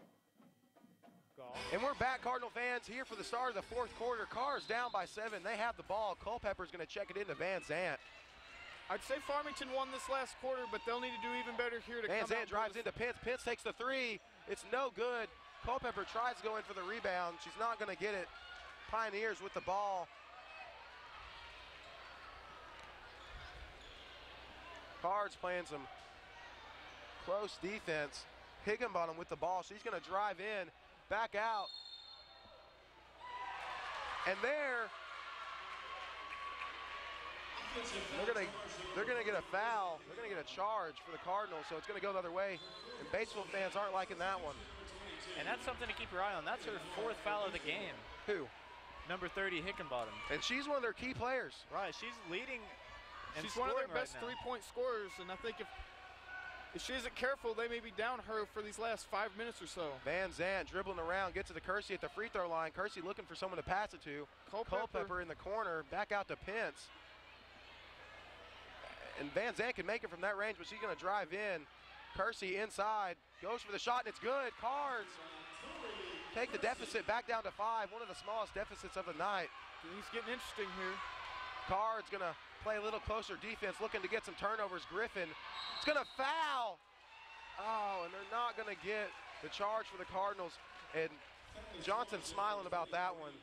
[SPEAKER 10] golf.
[SPEAKER 1] And we're back, Cardinal fans, here for the start of the fourth quarter. Cards down by 7. They have the ball. Culpepper's going to check it into Van Zant.
[SPEAKER 2] I'd say Farmington won this last quarter, but they'll need to do even better here to
[SPEAKER 1] Van
[SPEAKER 2] come
[SPEAKER 1] Zant drives into Pence. Pence takes the 3. It's no good. Culpepper tries to go in for the rebound. She's not going to get it. Pioneers with the ball. Cards playing some close defense. Higginbottom with the ball. She's going to drive in, back out. And there, they're going to get a foul. They're going to get a charge for the Cardinals, so it's going to go the other way. And Batesville fans aren't liking that one.
[SPEAKER 3] And that's something to keep your eye on. That's her 4th foul of the game.
[SPEAKER 1] Who?
[SPEAKER 3] Number 30, Higginbottom.
[SPEAKER 1] And she's one of their key players.
[SPEAKER 3] Right, she's leading.
[SPEAKER 2] She's one of their best three-point scorers, and I think if she isn't careful, they may be down her for these last 5 minutes or so.
[SPEAKER 1] Van Zant dribbling around, gets it to Kersey at the free throw line. Kersey looking for someone to pass it to. Culpepper in the corner, back out to Pence. And Van Zant can make it from that range, but she's going to drive in. Kersey inside, goes for the shot, and it's good. Cards take the deficit back down to 5, one of the smallest deficits of the night.
[SPEAKER 2] He's getting interesting here.
[SPEAKER 1] Cards going to play a little closer defense, looking to get some turnovers. Griffin is going to foul. Oh, and they're not going to get the charge for the Cardinals. And Johnson's smiling about that one.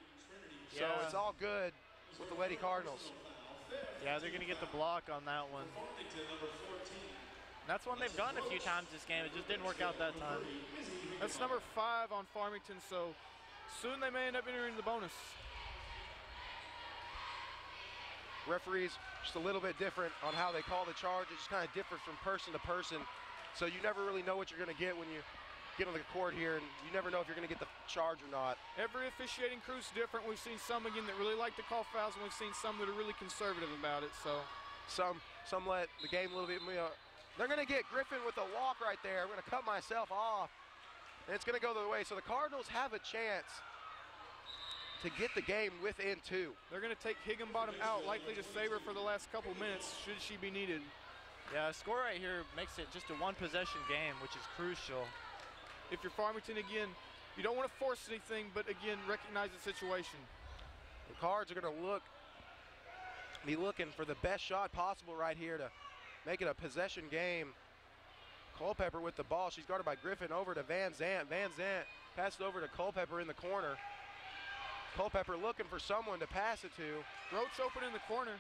[SPEAKER 1] So it's all good with the Lady Cardinals.
[SPEAKER 3] Yeah, they're going to get the block on that one. That's one they've done a few times this game. It just didn't work out that time.
[SPEAKER 2] That's number 5 on Farmington, so soon they may end up entering the bonus.
[SPEAKER 1] Referees just a little bit different on how they call the charge. It just kind of differs from person to person. So you never really know what you're going to get when you get on the court here, and you never know if you're going to get the charge or not.
[SPEAKER 2] Every officiating crew's different. We've seen some, again, that really like to call fouls, and we've seen some that are really conservative about it. So
[SPEAKER 1] some let the game a little bit more. They're going to get Griffin with a walk right there. I'm going to cut myself off, and it's going to go the other way. So the Cardinals have a chance to get the game within 2.
[SPEAKER 2] They're going to take Higginbottom out, likely to save her for the last couple minutes, should she be needed.
[SPEAKER 3] Yeah, a score right here makes it just a one-possession game, which is crucial.
[SPEAKER 2] If you're Farmington, again, you don't want to force anything, but again, recognize the situation.
[SPEAKER 1] The Cards are going to be looking for the best shot possible right here to make it a possession game. Culpepper with the ball. She's guarded by Griffin, over to Van Zant. Van Zant passed over to Culpepper in the corner. Culpepper looking for someone to pass it to.
[SPEAKER 2] Roach open in the corner.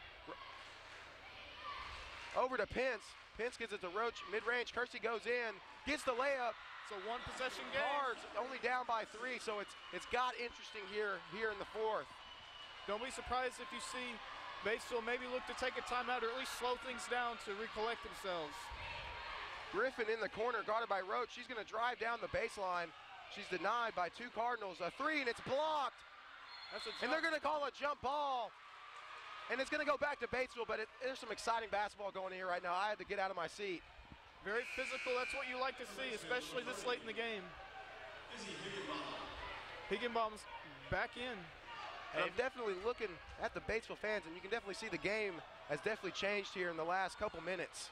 [SPEAKER 1] Over to Pence. Pence gets it to Roach, mid-range. Kersey goes in, gets the layup.
[SPEAKER 2] It's a one-possession game.
[SPEAKER 1] Cards only down by 3, so it's got interesting here in the fourth.
[SPEAKER 2] Don't be surprised if you see Batesville maybe look to take a timeout or at least slow things down to recollect themselves.
[SPEAKER 1] Griffin in the corner, guarded by Roach. She's going to drive down the baseline. She's denied by 2 Cardinals. A 3, and it's blocked. And they're going to call a jump ball. And it's going to go back to Batesville, but there's some exciting basketball going here right now. I had to get out of my seat.
[SPEAKER 2] Very physical. That's what you like to see, especially this late in the game. Higginbotham's back in.
[SPEAKER 1] And I'm definitely looking at the Batesville fans, and you can definitely see the game has definitely changed here in the last couple minutes.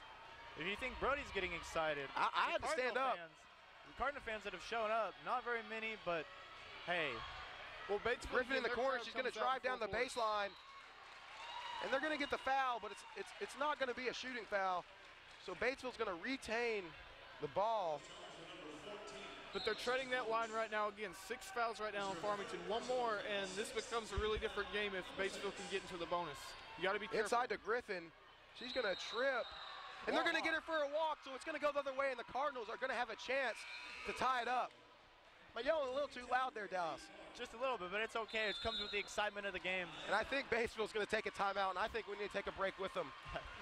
[SPEAKER 3] If you think Brody's getting excited,
[SPEAKER 1] I had to stand up.
[SPEAKER 3] The Cardinal fans that have shown up, not very many, but hey.
[SPEAKER 2] Well, Batesville,
[SPEAKER 1] Griffin in the corner, she's going to drive down the baseline. And they're going to get the foul, but it's not going to be a shooting foul. So Batesville's going to retain the ball.
[SPEAKER 2] But they're treading that line right now. Again, 6 fouls right now in Farmington. 1 more, and this becomes a really different game if Batesville can get into the bonus. You got to be careful.
[SPEAKER 1] Inside to Griffin. She's going to trip. And they're going to get her for a walk, so it's going to go the other way, and the Cardinals are going to have a chance to tie it up. Am I yelling a little too loud there, Dallas?
[SPEAKER 3] Just a little bit, but it's okay. It comes with the excitement of the game.
[SPEAKER 1] And I think Batesville's going to take a timeout, and I think we need to take a break with them.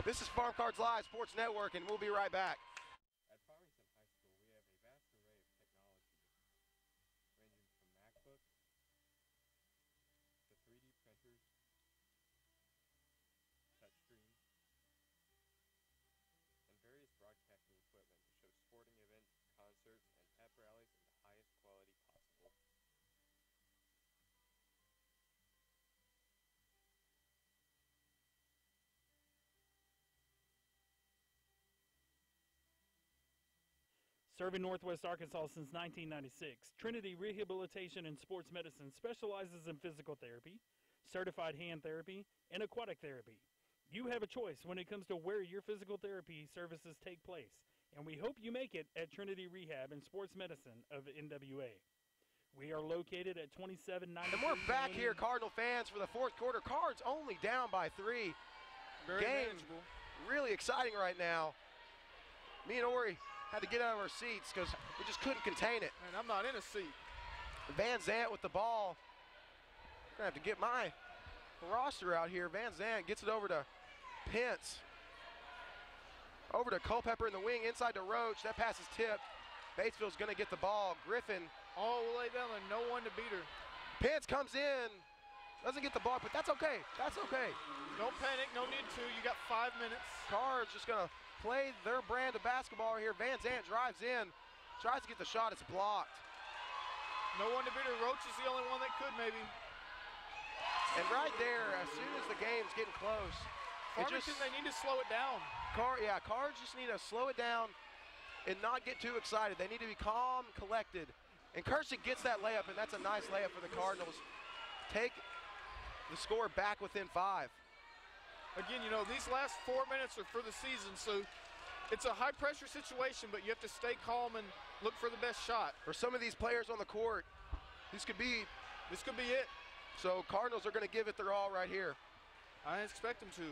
[SPEAKER 1] This is Farm Cards Live Sports Network, and we'll be right back.
[SPEAKER 11] At Farmington High School, we have a vast array of technology, ranging from MacBooks to 3D printers, touchscreens, and various broadcasting equipment to show sporting events, concerts, and pep rallies in the highest quality possible.
[SPEAKER 4] Serving Northwest Arkansas since 1996, Trinity Rehabilitation and Sports Medicine specializes in physical therapy, certified hand therapy, and aquatic therapy. You have a choice when it comes to where your physical therapy services take place, and we hope you make it at Trinity Rehab and Sports Medicine of NWA. We are located at 2790.
[SPEAKER 1] And we're back here, Cardinal fans, for the fourth quarter. Cards only down by 3.
[SPEAKER 2] Very
[SPEAKER 1] Game
[SPEAKER 2] manageable.
[SPEAKER 1] really exciting right now. Me and Ori had to get out of our seats because we just couldn't contain it.
[SPEAKER 2] And I'm not in a seat.
[SPEAKER 1] Van Zant with the ball. I'm going to have to get my roster out here. Van Zant gets it over to Pence. Over to Culpepper in the wing, inside to Roach. That pass is tipped. Batesville's going to get the ball. Griffin.
[SPEAKER 2] All the way down and no one to beat her.
[SPEAKER 1] Pence comes in. Doesn't get the ball, but that's okay. That's okay.
[SPEAKER 2] Don't panic. No need to. You got 5 minutes.
[SPEAKER 1] Cards just going to play their brand of basketball here. Van Zant drives in. Tries to get the shot. It's blocked.
[SPEAKER 2] No one to beat her. Roach is the only one that could maybe.
[SPEAKER 1] And right there, as soon as the game's getting close,
[SPEAKER 2] Farmington, they need to slow it down.
[SPEAKER 1] Cards just need to slow it down and not get too excited. They need to be calm, collected. And Kersey gets that layup, and that's a nice layup for the Cardinals. Take the score back within 5.
[SPEAKER 2] Again, you know, these last 4 minutes are for the season, so it's a high-pressure situation, but you have to stay calm and look for the best shot.
[SPEAKER 1] For some of these players on the court, this could be
[SPEAKER 2] it.
[SPEAKER 1] So Cardinals are going to give it their all right here.
[SPEAKER 2] I expect them to.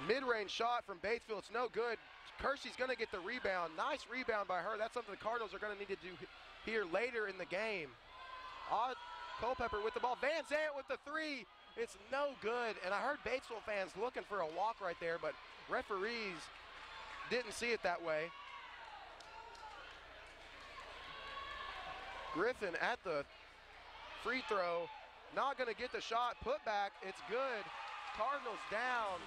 [SPEAKER 1] Mid-range shot from Batesville. It's no good. Kersey's going to get the rebound. Nice rebound by her. That's something the Cardinals are going to need to do here later in the game. Culpepper with the ball. Van Zant with the 3. It's no good. And I heard Batesville fans looking for a walk right there, but referees didn't see it that way. Griffin at the free throw. Not going to get the shot. Put back. It's good. Cardinals down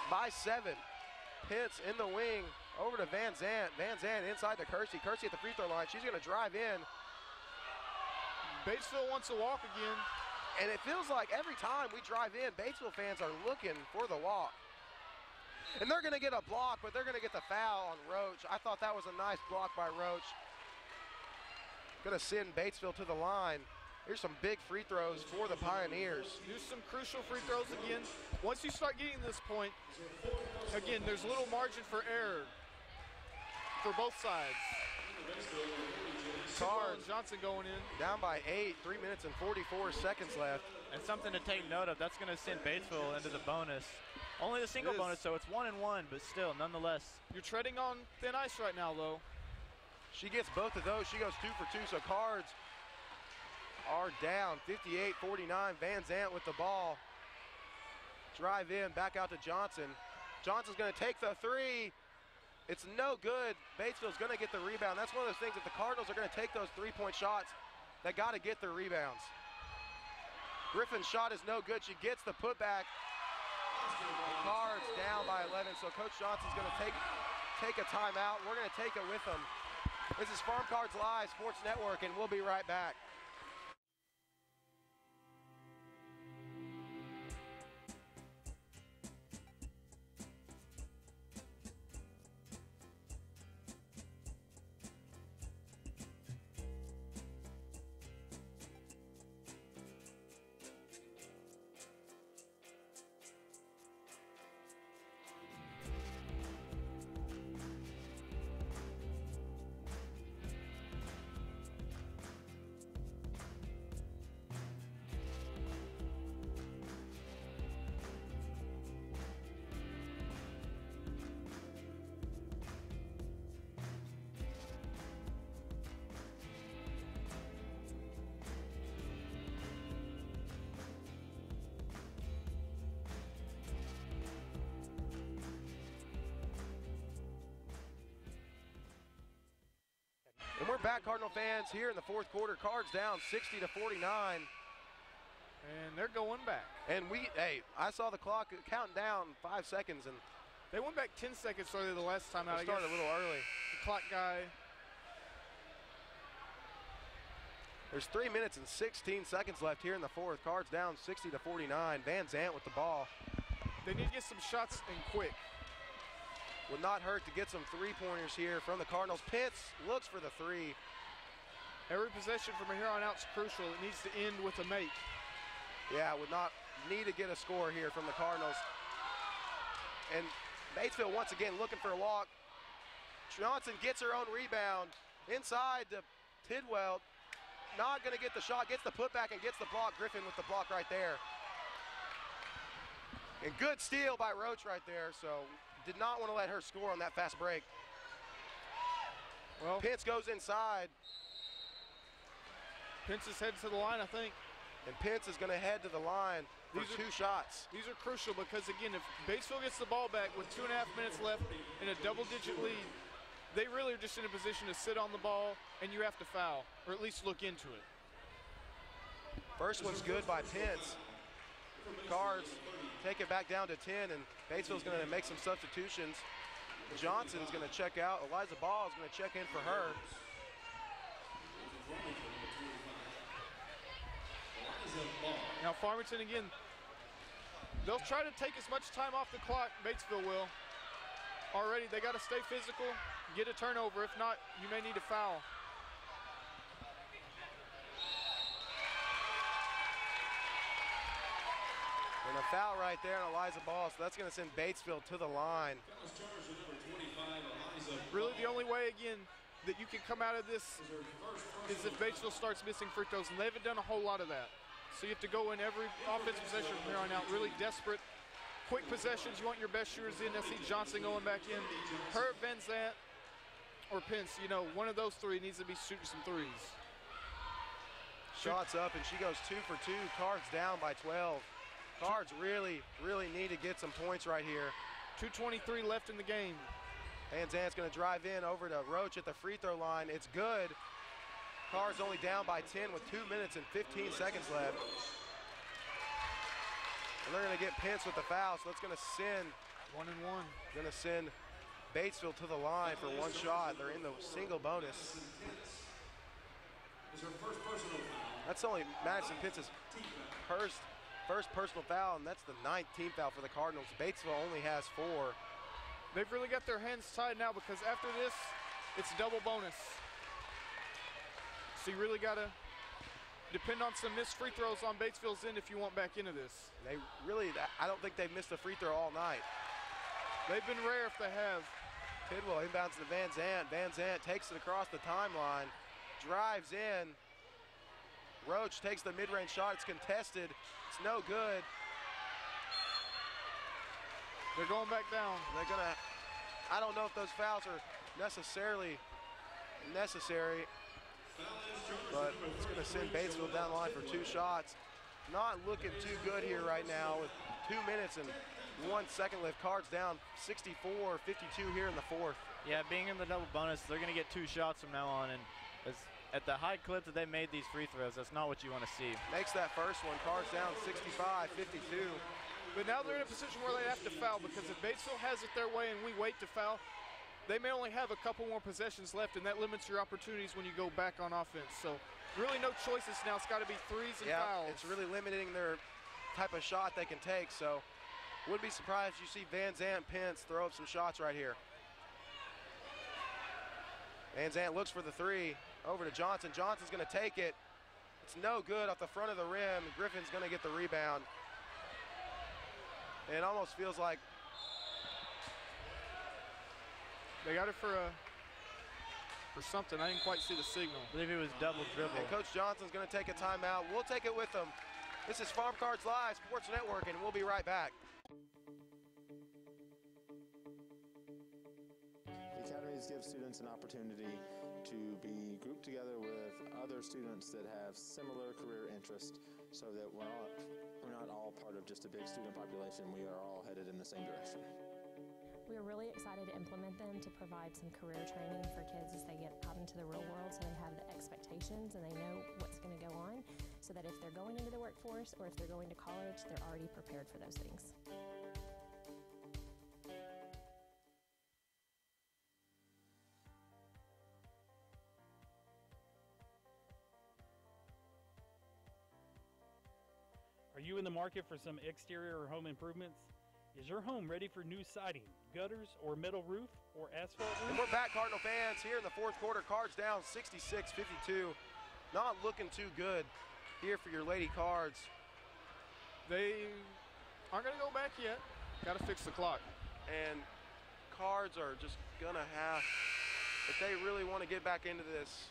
[SPEAKER 1] by 7. Pence in the wing over to Van Zant. Van Zant inside to Kersey. Kersey at the free throw line. She's going to drive in.
[SPEAKER 2] Batesville wants to walk again.
[SPEAKER 1] And it feels like every time we drive in, Batesville fans are looking for the walk. And they're going to get a block, but they're going to get the foul on Roach. I thought that was a nice block by Roach. Going to send Batesville to the line. Here's some big free throws for the Pioneers.
[SPEAKER 2] Do some crucial free throws again. Once you start getting this point, again, there's little margin for error for both sides.
[SPEAKER 1] Cards
[SPEAKER 2] Johnson going in.
[SPEAKER 1] down by 8, 3 minutes and 44 seconds left.
[SPEAKER 3] And something to take note of, that's going to send Batesville into the bonus. Only the single bonus, so it's 1-1, but still, nonetheless.
[SPEAKER 2] You're treading on thin ice right now, though.
[SPEAKER 1] She gets both of those. She goes 2 for 2, so Cards are down 58-49. Van Zant with the ball. Drive in, back out to Johnson. Johnson's going to take the three. It's no good. Batesville's going to get the rebound. That's one of those things, if the Cardinals are going to take those three-point shots, they got to get their rebounds. Griffin's shot is no good. She gets the putback. Cards down by 11, so Coach Johnson's going to take a timeout. We're going to take it with them. This is Farm Cards Live Sports Network, and we'll be right back. And we're back, Cardinal fans, here in the fourth quarter. Cards down 60-49.
[SPEAKER 2] And they're going back.
[SPEAKER 1] And I saw the clock counting down 5 seconds, and
[SPEAKER 2] they went back 10 seconds earlier the last time out.
[SPEAKER 1] They started a little early.
[SPEAKER 2] The clock guy.
[SPEAKER 1] There's 3 minutes and 16 seconds left here in the fourth. Cards down 60-49. Van Zant with the ball.
[SPEAKER 2] They need to get some shots in quick.
[SPEAKER 1] Would not hurt to get some three-pointers here from the Cardinals. Pitts looks for the three.
[SPEAKER 2] Every possession from here on out is crucial. It needs to end with a make.
[SPEAKER 1] Yeah, would not need to get a score here from the Cardinals. And Batesville once again looking for a walk. Johnson gets her own rebound. Inside to Tidwell. Not going to get the shot. Gets the putback and gets the block. Griffin with the block right there. And good steal by Roach right there. So did not want to let her score on that fast break.
[SPEAKER 2] Well,
[SPEAKER 1] Pitts goes inside.
[SPEAKER 2] Pitts is headed to the line, I think.
[SPEAKER 1] And Pitts is going to head to the line for two shots.
[SPEAKER 2] These are crucial because, again, if Batesville gets the ball back with 2.5 minutes left in a double-digit lead, they really are just in a position to sit on the ball, and you have to foul, or at least look into it.
[SPEAKER 1] First one's good by Pitts. Cards take it back down to 10, and Batesville's going to make some substitutions. Johnson's going to check out. Eliza Ball is going to check in for her.
[SPEAKER 2] Now Farmington again, they'll try to take as much time off the clock, Batesville will. Already, they got to stay physical, get a turnover. If not, you may need to foul.
[SPEAKER 1] And a foul right there on Eliza Ball, so that's going to send Batesville to the line.
[SPEAKER 2] Really the only way, again, that you can come out of this is if Batesville starts missing free throws, and they haven't done a whole lot of that. So you have to go in every offensive possession from here on out, really desperate. Quick possessions, you want your best shooters in. I see Johnson going back in. Her, Van Zant, or Pence, one of those three needs to be shooting some threes.
[SPEAKER 1] Shots up, and she goes 2 for 2. Cards down by 12. Cards really, really need to get some points right here.
[SPEAKER 2] 2:23 left in the game.
[SPEAKER 1] Van Zant's going to drive in over to Roach at the free throw line. It's good. Cards only down by 10 with 2 minutes and 15 seconds left. And they're going to get Pence with the foul, so that's going to send
[SPEAKER 2] 1-1.
[SPEAKER 1] Going to send Batesville to the line for one shot. They're in the single bonus. That's only Madison Pence's first personal foul, and that's the 9th team foul for the Cardinals. Batesville only has 4.
[SPEAKER 2] They've really got their hands tied now because after this, it's double bonus. So you really got to depend on some missed free throws on Batesville's end if you want back into this.
[SPEAKER 1] I don't think they've missed a free throw all night.
[SPEAKER 2] They've been rare if they have.
[SPEAKER 1] Tidwell inbounds to Van Zant. Van Zant takes it across the timeline, drives in, Roach takes the mid-range shot. It's contested. It's no good.
[SPEAKER 2] They're going back down.
[SPEAKER 1] They're gonna, I don't know if those fouls are necessarily necessary, but it's gonna send Batesville down the line for 2 shots. Not looking too good here right now with 2 minutes and 1 second left. Cards down 64-52 here in the 4th.
[SPEAKER 3] Yeah, being in the double bonus, they're going to get 2 shots from now on, and at the high clip that they made these free throws, that's not what you want to see.
[SPEAKER 1] Makes that first one. Cards down 65-52.
[SPEAKER 2] But now they're in a position where they have to foul, because if Batesville has it their way and we wait to foul, they may only have a couple more possessions left, and that limits your opportunities when you go back on offense. So really no choices now. It's got to be threes and fouls.
[SPEAKER 1] It's really limiting their type of shot they can take. So wouldn't be surprised if you see Van Zant Pence throw up some shots right here. Van Zant looks for the 3. Over to Johnson. Johnson's going to take it. It's no good off the front of the rim. Griffin's going to get the rebound. And it almost feels like
[SPEAKER 2] they got it for something. I didn't quite see the signal.
[SPEAKER 3] I believe it was double dribble.
[SPEAKER 1] And Coach Johnson's going to take a timeout. We'll take it with them. This is Farm Cards Live Sports Network, and we'll be right back.
[SPEAKER 5] The academies give students an opportunity to be grouped together with other students that have similar career interests, so that we're not all part of just a big student population. We are all headed in the same direction.
[SPEAKER 6] We are really excited to implement them to provide some career training for kids as they get out into the real world, so they have the expectations and they know what's going to go on, so that if they're going into the workforce or if they're going to college, they're already prepared for those things.
[SPEAKER 4] Are you in the market for some exterior or home improvements? Is your home ready for new siding, gutters, or metal roof, or asphalt roof?
[SPEAKER 1] And we're back, Cardinal fans, here in the 4th quarter. Cards down 66-52. Not looking too good here for your Lady Cards.
[SPEAKER 2] They aren't going to go back yet. Got to fix the clock.
[SPEAKER 1] And Cards are just going to have, if they really want to get back into this,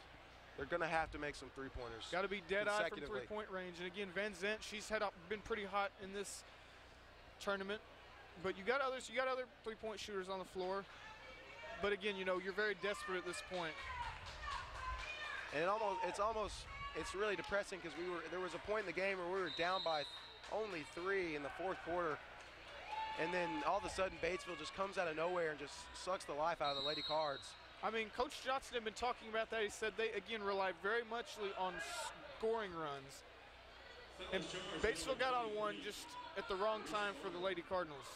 [SPEAKER 1] they're going to have to make some three-pointers.
[SPEAKER 2] Got to be dead-eye from three-point range. And again, Van Zant, she's been pretty hot in this tournament. But you got other three-point shooters on the floor. But again, you know, you're very desperate at this point.
[SPEAKER 1] And it's really depressing, because there was a point in the game where we were down by only 3 in the 4th quarter. And then all of a sudden, Batesville just comes out of nowhere and just sucks the life out of the Lady Cards.
[SPEAKER 2] I mean, Coach Johnson had been talking about that. He said they, again, rely very much on scoring runs. And Batesville got on one just at the wrong time for the Lady Cardinals.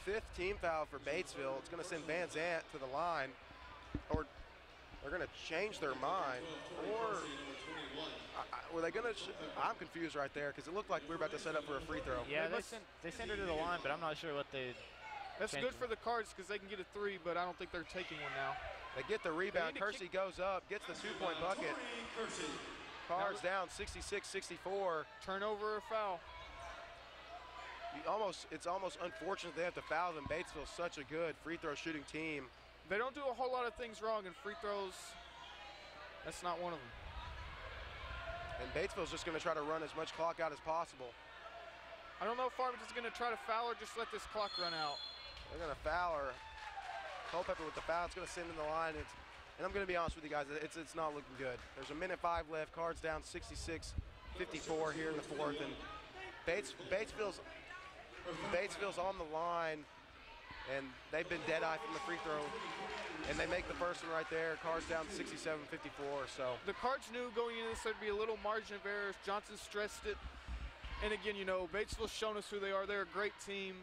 [SPEAKER 1] 5th team foul for Batesville. It's going to send Van Zant to the line. Or they're going to change their mind. Or were they going to I'm confused right there, because it looked like we were about to set up for a free throw.
[SPEAKER 3] Yeah, they sent her to the line, but I'm not sure what they
[SPEAKER 2] That's good for the Cards, because they can get a 3, but I don't think they're taking one now.
[SPEAKER 1] They get the rebound. Kersey goes up, gets the 2-point bucket. Cards down 66-64.
[SPEAKER 2] Turnover or foul.
[SPEAKER 1] It's almost unfortunate they have to foul them. Batesville's such a good free throw shooting team.
[SPEAKER 2] They don't do a whole lot of things wrong in free throws. That's not one of them.
[SPEAKER 1] And Batesville's just going to try to run as much clock out as possible.
[SPEAKER 2] I don't know if Farmington's going to try to foul or just let this clock run out.
[SPEAKER 1] They're going to foul her. Culpepper with the foul. It's going to send in the line. And I'm going to be honest with you guys, it's not looking good. There's a minute 5 left. Cards down 66-54 here in the 4th. And Batesville's on the line, and they've been dead-eye from the free throw. And they make the first one right there. Cards down 67-54. So
[SPEAKER 2] the Cards knew going into this there'd be a little margin of error. Johnson stressed it. And again, you know, Batesville's shown us who they are. They're a great team.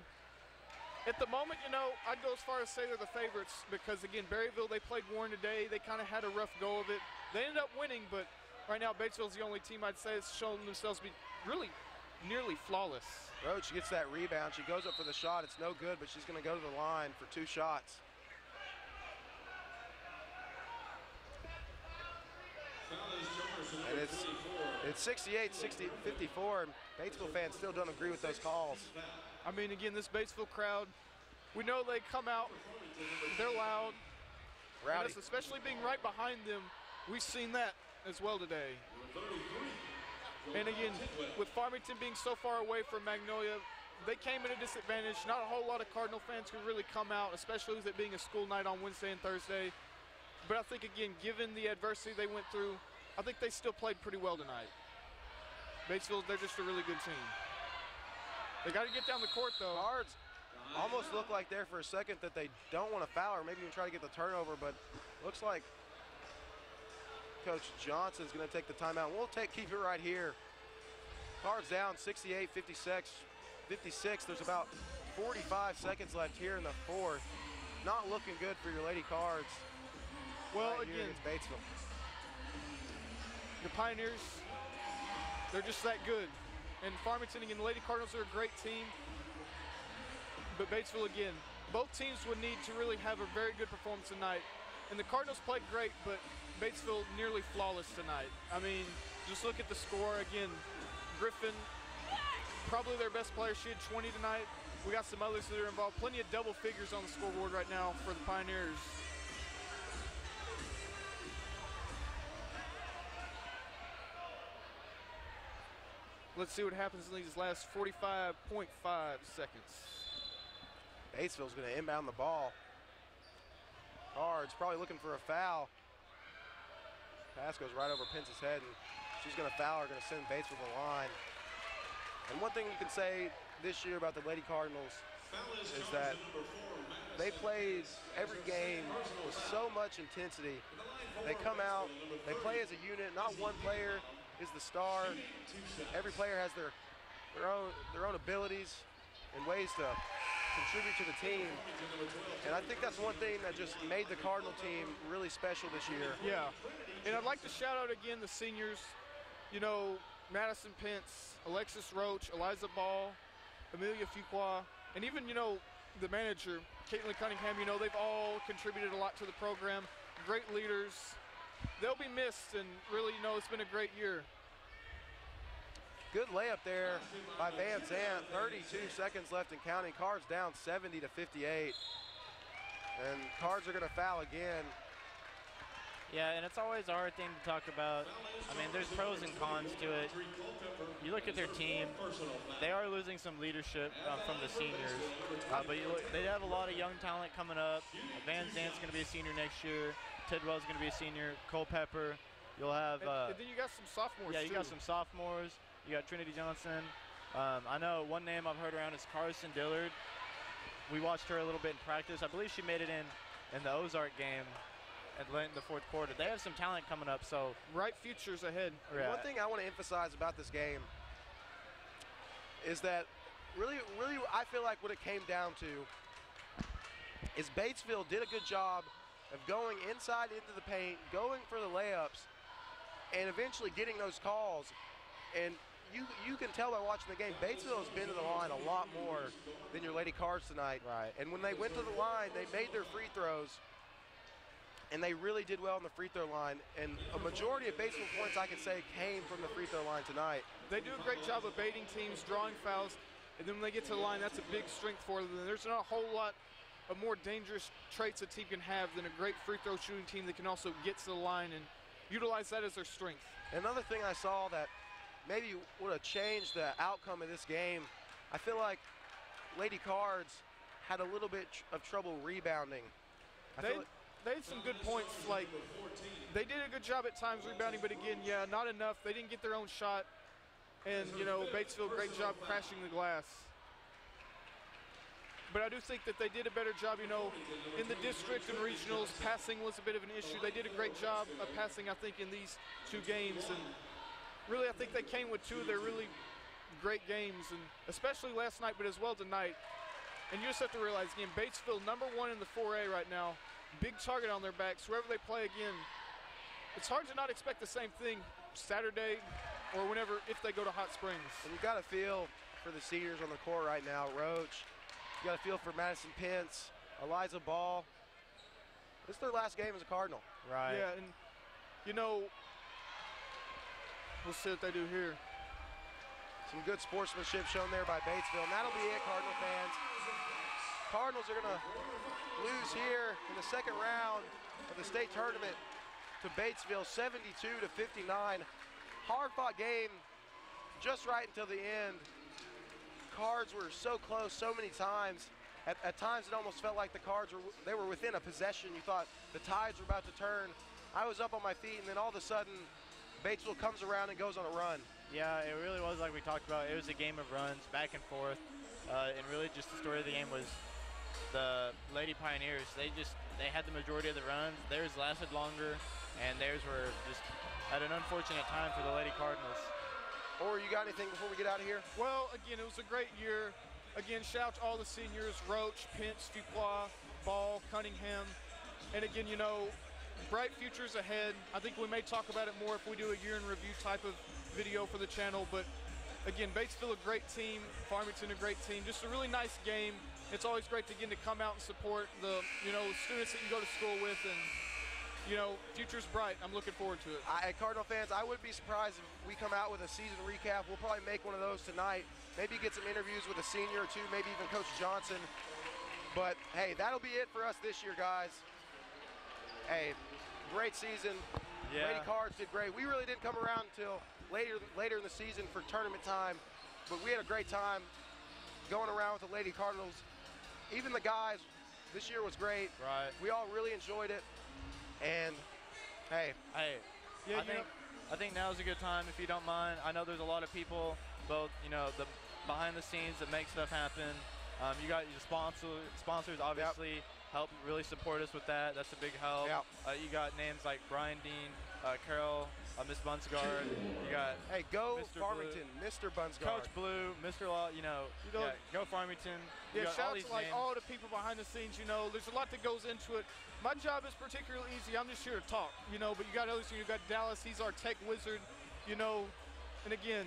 [SPEAKER 2] At the moment, you know, I'd go as far as say they're the favorites, because again, Berryville, they played Warren today. They kind of had a rough go of it. They ended up winning, but right now Batesville's the only team I'd say has shown themselves to be really nearly flawless.
[SPEAKER 1] Roach gets that rebound. She goes up for the shot. It's no good, but she's going to go to the line for 2 shots. And it's 68-54. Batesville fans still don't agree with those calls.
[SPEAKER 2] I mean, again, this Batesville crowd, we know they come out, they're loud.
[SPEAKER 1] Rowdy.
[SPEAKER 2] Especially being right behind them, we've seen that as well today. And again, with Farmington being so far away from Magnolia, they came at a disadvantage. Not a whole lot of Cardinal fans could really come out, especially with it being a school night on Wednesday and Thursday. But I think, again, given the adversity they went through, I think they still played pretty well tonight. Batesville, they're just a really good team. They got to get down the court, though.
[SPEAKER 1] Cards almost look like there for a second that they don't want to foul or maybe even try to get the turnover, but looks like Coach Johnson's going to take the timeout. We'll keep it right here. Cards down 68-56. There's about 45 seconds left here in the fourth. Not looking good for your Lady Cards.
[SPEAKER 2] Well,
[SPEAKER 1] right here
[SPEAKER 2] again,
[SPEAKER 1] against Batesville.
[SPEAKER 2] The Pioneers, they're just that good. And Farmington, again, the Lady Cardinals are a great team. But Batesville, again, both teams would need to really have a very good performance tonight. And the Cardinals played great, but Batesville nearly flawless tonight. I mean, just look at the score. Again, Griffin, probably their best player. She had 20 tonight. We got some others that are involved. Plenty of double figures on the scoreboard right now for the Pioneers. Let's see what happens in these last 45.5 seconds.
[SPEAKER 1] Batesville's going to inbound the ball. Cards probably looking for a foul. Pass goes right over Pence's head, and she's going to foul her, going to send Batesville to the line. And one thing you can say this year about the Lady Cardinals is that they played every game with so much intensity. They come out, they play as a unit. Not one player is the star. Every player has their own abilities and ways to contribute to the team. And I think that's one thing that just made the Cardinal team really special this year.
[SPEAKER 2] Yeah, and I'd like to shout out again the seniors. You know, Madison Pence, Alexis Roach, Eliza Ball, Amelia Fuqua, and even, you know, the manager, Caitlin Cunningham. You know, they've all contributed a lot to the program. Great leaders. They'll be missed, and really, you know, it's been a great year.
[SPEAKER 1] Good layup there by Van Zandt. 32 seconds left and counting. Cards down 70-58. And Cards are going to foul again.
[SPEAKER 3] Yeah, and it's always a hard thing to talk about. I mean, there's pros and cons to it. You look at their team, they are losing some leadership from the seniors. But they have a lot of young talent coming up. Van Zandt's going to be a senior next year. Tidwell's going to be a senior. Culpepper. You'll have...
[SPEAKER 2] and then you got some sophomores,
[SPEAKER 3] Yeah, you got some sophomores. You got Trinity Johnson. I know one name I've heard around is Carson Dillard. We watched her a little bit in practice. I believe she made it in the Ozark game at late in the fourth quarter. They have some talent coming up, so
[SPEAKER 2] bright futures ahead.
[SPEAKER 1] Yeah. One thing I want to emphasize about this game is that really I feel like what it came down to is Batesville did a good job of going inside into the paint, going for the layups, and eventually getting those calls. And you can tell by watching the game, Batesville has been to the line a lot more than your Lady Cards tonight.
[SPEAKER 3] Right.
[SPEAKER 1] And when they went to the line, they made their free throws, and they really did well on the free throw line. And a majority of Batesville points, I can say, came from the free throw line tonight.
[SPEAKER 2] They do a great job of baiting teams, drawing fouls, and then when they get to the line, that's a big strength for them. And there's not a whole lot of more dangerous traits a team can have than a great free throw shooting team that can also get to the line and utilize that as their strength.
[SPEAKER 1] Another thing I saw that maybe would have changed the outcome of this game, I feel like Lady Cards had a little bit of trouble rebounding.
[SPEAKER 2] They had some good points. Like, they did a good job at times rebounding, but again, yeah, not enough. They didn't get their own shot. And, you know, Batesville, great job crashing the glass. But I do think that they did a better job, you know, in the district and regionals. Passing was a bit of an issue. They did a great job of passing, I think, in these two games. And really, I think they came with two of their really great games, and especially last night, but as well tonight. And you just have to realize, again, Batesville #1 in the 4A right now. Big target on their backs. Wherever they play again, it's hard to not expect the same thing Saturday or whenever, if they go to Hot Springs.
[SPEAKER 1] And you got to feel for the seniors on the court right now. Roach, you got to feel for Madison Pence, Eliza Ball. This is their last game as a Cardinal.
[SPEAKER 3] Right.
[SPEAKER 2] Yeah, and, you know, we'll see what they do here.
[SPEAKER 1] Some good sportsmanship shown there by Batesville, and that'll be it, Cardinal fans. Cardinals are going to lose here in the second round of the state tournament to Batesville, 72-59. Hard-fought game just right until the end. Cards were so close so many times. At times it almost felt like the Cards were within a possession. You thought the tides were about to turn. I was up on my feet, and then all of a sudden, Batesville comes around and goes on a run.
[SPEAKER 3] Yeah, it really was like we talked about. It was a game of runs, back and forth, and really just the story of the game was the Lady Pioneers. They had the majority of the runs. Theirs lasted longer, and theirs were just at an unfortunate time for the Lady Cardinals.
[SPEAKER 1] Or you got anything before we get out of here?
[SPEAKER 2] Well, again, it was a great year. Again, shout out to all the seniors, Roach, Pence, Dupois, Ball, Cunningham. And again, you know, bright futures ahead. I think we may talk about it more if we do a year in review type of video for the channel. But again, Batesville, a great team. Farmington, a great team. Just a really nice game. It's always great to get to come out and support the, you know, students that you go to school with. And, you know, future's bright. I'm looking forward to it.
[SPEAKER 1] Cardinal fans, I wouldn't be surprised if we come out with a season recap. We'll probably make one of those tonight. Maybe get some interviews with a senior or two, maybe even Coach Johnson. But, hey, that'll be it for us this year, guys. Hey, great season.
[SPEAKER 3] Yeah.
[SPEAKER 1] Lady Cards did great. We really didn't come around until later in the season for tournament time. But we had a great time going around with the Lady Cardinals. Even the guys, this year was great.
[SPEAKER 3] Right.
[SPEAKER 1] We all really enjoyed it. And, hey.
[SPEAKER 3] Yeah, I think now's a good time, if you don't mind. I know there's a lot of people, both, you know, the behind the scenes that make stuff happen. You got your sponsors obviously help really support us with that. That's a big help.
[SPEAKER 1] Yep.
[SPEAKER 3] You got names like Brian Dean, Carol, Miss Bunsgard. You got
[SPEAKER 1] go
[SPEAKER 3] Mr.
[SPEAKER 1] Farmington,
[SPEAKER 3] Blue,
[SPEAKER 1] Mr. Bunsgard.
[SPEAKER 3] Coach Blue, Mr. Law. You know, go Farmington. You
[SPEAKER 2] Yeah,
[SPEAKER 3] got all
[SPEAKER 2] shout out
[SPEAKER 3] these
[SPEAKER 2] to like
[SPEAKER 3] names.
[SPEAKER 2] all the people behind the scenes. You know, there's a lot that goes into it. My job is particularly easy. I'm just here to talk. You know, but you got others. You got Dallas. He's our tech wizard. You know, and again,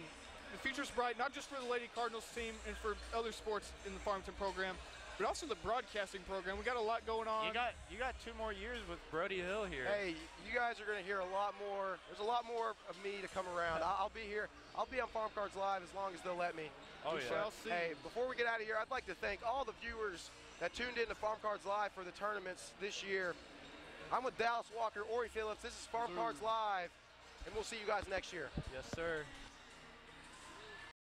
[SPEAKER 2] the future's bright, not just for the Lady Cardinals team and for other sports in the Farmington program, but also the broadcasting program. We got a lot going on.
[SPEAKER 3] You got 2 more years with Brody Hill here.
[SPEAKER 1] Hey, you guys are going to hear a lot more. There's a lot more of me to come around. I'll be here. I'll be on Farm Cards Live as long as they'll let me.
[SPEAKER 3] Oh,
[SPEAKER 2] We
[SPEAKER 3] yeah.
[SPEAKER 2] shall see.
[SPEAKER 1] Hey, before we get out of here, I'd like to thank all the viewers that tuned in to Farm Cards Live for the tournaments this year. I'm with Dallas Walker, Ori Phillips. This is Farm Cards Live, and we'll see you guys next year.
[SPEAKER 3] Yes, sir.